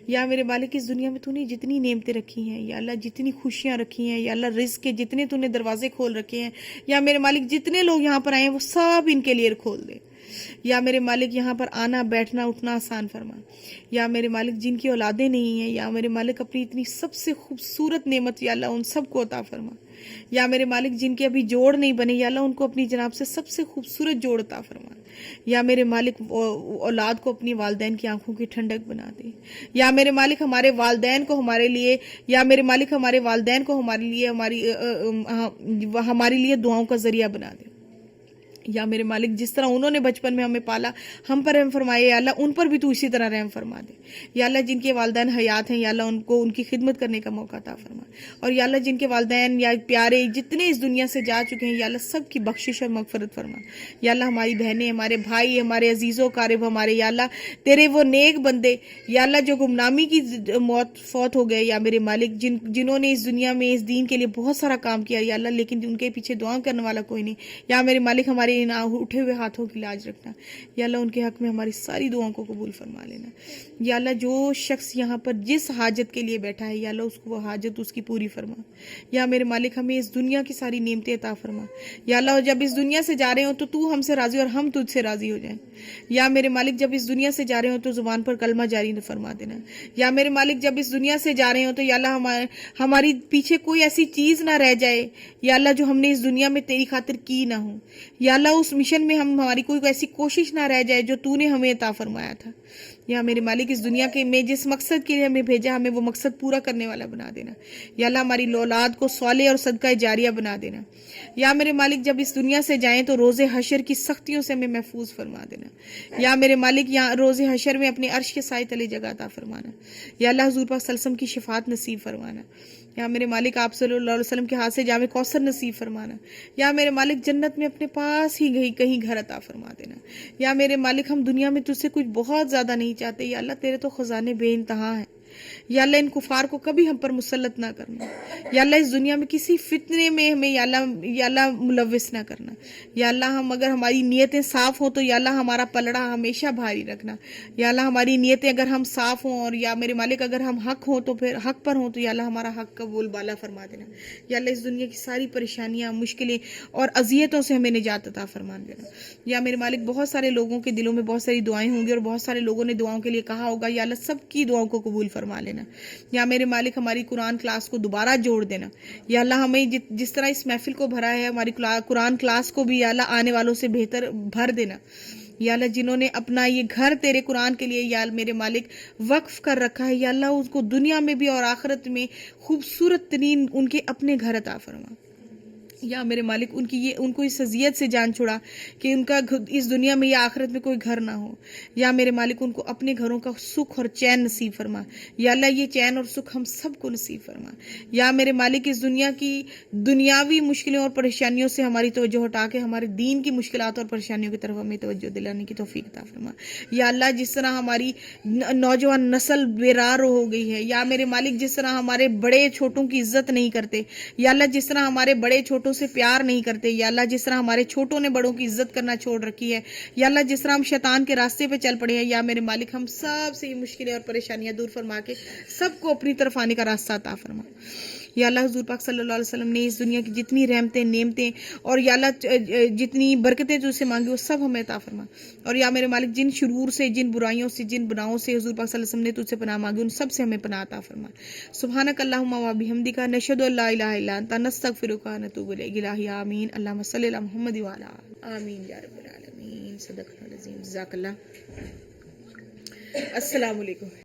یا میرے مالک اس دنیا میں تو نے جتنی نعمتیں رکھی ہیں یا اللہ، جتنی خوشیاں رکھی ہیں یا اللہ، رزق کے جتنے تو نے دروازے کھول رکھے ہیں یا میرے مالک جتنے لوگ یہاں پر آئے ہیں وہ سب ان کے لیے کھول دے، یا میرے مالک یہاں پر آنا بیٹھنا اٹھنا آسان فرما، یا میرے مالک جن کی اولادیں نہیں ہیں یا میرے مالک اپنی اتنی سب سے خوبصورت نعمت یا اللہ ان سب کو عطا فرما، یا میرے مالک جن کے ابھی جوڑ نہیں بنے یا اللہ ان کو اپنی جناب سے سب سے خوبصورت جوڑ عطا فرما، یا میرے مالک اولاد کو اپنی والدین کی آنکھوں کی ٹھنڈک بنا دے، یا میرے مالک ہمارے والدین کو ہمارے لیے، یا میرے مالک ہمارے والدین کو ہمارے لیے دعاؤں کا ذریعہ بنا دے، یا میرے مالک جس طرح انہوں نے بچپن میں ہمیں پالا ہم پر رحم فرمائے یا اللہ ان پر بھی تو اسی طرح رحم فرما دے، یا اللہ جن کے والدین حیات ہیں یا اللہ ان کو ان کی خدمت کرنے کا موقع عطا فرما، اور یا اللہ جن کے والدین یا پیارے جتنے اس دنیا سے جا چکے ہیں یا اللہ سب کی بخشش اور مغفرت فرما، یا اللہ ہماری بہنیں، ہمارے بھائی، ہمارے عزیز و قارب، ہمارے یا اللہ تیرے وہ نیک بندے یا اللہ جو گمنامی کی فوت ہو گئے یا میرے مالک جنہوں نے اس دنیا میں اس دین کے لیے بہت سارا کام کیا یا اللہ لیکن ان کے پیچھے دعا کرنے والا کوئی نہیں، یا میرے مالک ہمارے ان اٹھے ہوئے ہاتھوں کی لاج رکھنا، یا اللہ ان کے حق میں ہماری ساری دعاؤں کو قبول فرما لینا، یا اللہ جو شخص یہاں پر جس حاجت کے لیے بیٹھا ہے یا اللہ اس کو وہ حاجت اس کی پوری فرما، یا میرے مالک ہمیں اس دنیا کی ساری نعمتیں عطا فرما، یا اللہ جب اس دنیا سے جا رہے ہوں تو ہم سے راضی اور ہم تجھ سے راضی ہو جائیں، یا میرے مالک جب اس دنیا سے جا رہے ہوں تو زبان پر کلمہ جاری نہ فرما دینا، یا میرے مالک جب اس دنیا سے جا رہے ہوں تو یا اللہ ہماری پیچھے کوئی ایسی چیز نہ رہ جائے یا اللہ جو ہم نے اس دنیا میں تیری خاطر کی نہ ہو، یا اللہ اس مشن میں ہماری کوئی ایسی کوشش نہ رہ جائے جو تو نے ہمیں عطا فرمایا تھا، یا میرے مالک اس دنیا کے میں جس مقصد کے لیے ہمیں بھیجا ہمیں وہ مقصد پورا کرنے والا بنا دینا، یا اللہ ہماری اولاد کو صالح اور صدقہ جاریہ بنا دینا، یا میرے مالک جب اس دنیا سے جائیں تو روز حشر کی سختیوں سے ہمیں محفوظ فرما دینا، یا میرے مالک یہاں روز حشر میں اپنے عرش کے سائے تلے جگہ عطا فرمانا، یا اللہ حضور پاک صلی اللہ علیہ وسلم کی شفاعت نصیب فرمانا، یا میرے مالک آپ صلی اللہ علیہ وسلم کے ہاتھ سے جام کوثر نصیب فرمانا، یا میرے مالک جنت میں اپنے پاس ہی کہیں گھر عطا فرما دینا، یا میرے مالک ہم دنیا میں تجھ سے کچھ بہت زیادہ نہیں چاہتے یا اللہ تیرے تو خزانے بے انتہا ہیں، یا اللہ ان کفار کو کبھی ہم پر مسلط نہ کرنا، یا اللہ اس دنیا میں کسی فتنے میں ہمیں یا اللہ ملوث نہ کرنا، یا اللہ اگر ہماری نیتیں صاف ہوں تو یا اللہ ہمارا پلڑا ہمیشہ بھاری رکھنا، یا اللہ ہماری نیتیں اگر ہم صاف ہوں اور یا میرے مالک اگر ہم حق ہوں تو پھر حق پر ہوں تو یا اللہ ہمارا حق کا بول بالا فرما دینا، یا اللہ اس دنیا کی ساری پریشانیاں مشکلیں اور اذیتوں سے ہمیں نجات عطا فرما دینا، یا میرے مالک بہت سارے لوگوں کے دلوں میں بہت ساری دعائیں ہوں گی اور بہت سارے لوگوں نے دعاؤں کے لیے کہا ہوگا، یا اللہ سب کی دعاؤں کو قبول فرما لینا، یا میرے مالک ہماری قرآن کلاس کو دوبارہ جوڑ دینا، یا اللہ ہمیں جس طرح اس محفل کو بھرا ہے ہماری قرآن کلاس کو بھی یا اللہ آنے والوں سے بہتر بھر دینا، یا اللہ جنہوں نے اپنا یہ گھر تیرے قرآن کے لیے یا میرے مالک وقف کر رکھا ہے یا اللہ اس کو دنیا میں بھی اور آخرت میں خوبصورت ترین ان کے اپنے گھر عطا فرما، یا میرے مالک ان کو اس اذیت سے جان چھڑا کہ ان کا اس دنیا میں یا آخرت میں کوئی گھر نہ ہو، یا میرے مالک ان کو اپنے گھروں کا سکھ اور چین نصیب فرما، یا اللہ یہ چین اور سکھ ہم سب کو نصیب فرما، یا میرے مالک اس دنیا کی دنیاوی مشکلوں اور پریشانیوں سے ہماری توجہ ہٹا کے ہمارے دین کی مشکلات اور پریشانیوں کی طرف ہمیں توجہ دلانے کی توفیق عطا فرما، یا اللہ جس طرح ہماری نوجوان نسل بیرار ہو گئی ہے یا میرے مالک جس طرح ہمارے بڑے چھوٹوں کی عزت نہیں کرتے، یا اللہ جس طرح ہمارے بڑے چھوٹوں سے پیار نہیں کرتے، یا اللہ جس طرح ہمارے چھوٹوں نے بڑوں کی عزت کرنا چھوڑ رکھی ہے، یا اللہ جس طرح ہم شیطان کے راستے پہ چل پڑے ہیں، یا میرے مالک ہم سب سے یہ مشکلیں اور پریشانیاں دور فرما کے سب کو اپنی طرف آنے کا راستہ عطا فرما، یا اللہ حضور پاک صلی اللہ علیہ وسلم نے اس دنیا کی جتنی رحمتیں نعمتیں اور یا اللہ جتنی برکتیں جو سے مانگی وہ سب ہمیں عطا فرما، اور یا میرے مالک جن شرور سے جن برائیوں سے جن گناہوں سے حضور پاک صلی اللہ علیہ وسلم نے تجھ سے پناہ مانگی ان سب سے ہمیں پناہ عطا فرما، سبحانک اللہم و بحمدک نشہد ان لا الہ الا انت نستغفرک و نتوب الیک، الہی آمین، اللہم صلی علی محمد و علی آمین یا رب العالمین، صدق اللہ العظیم، جزاک اللہ، السلام علیکم۔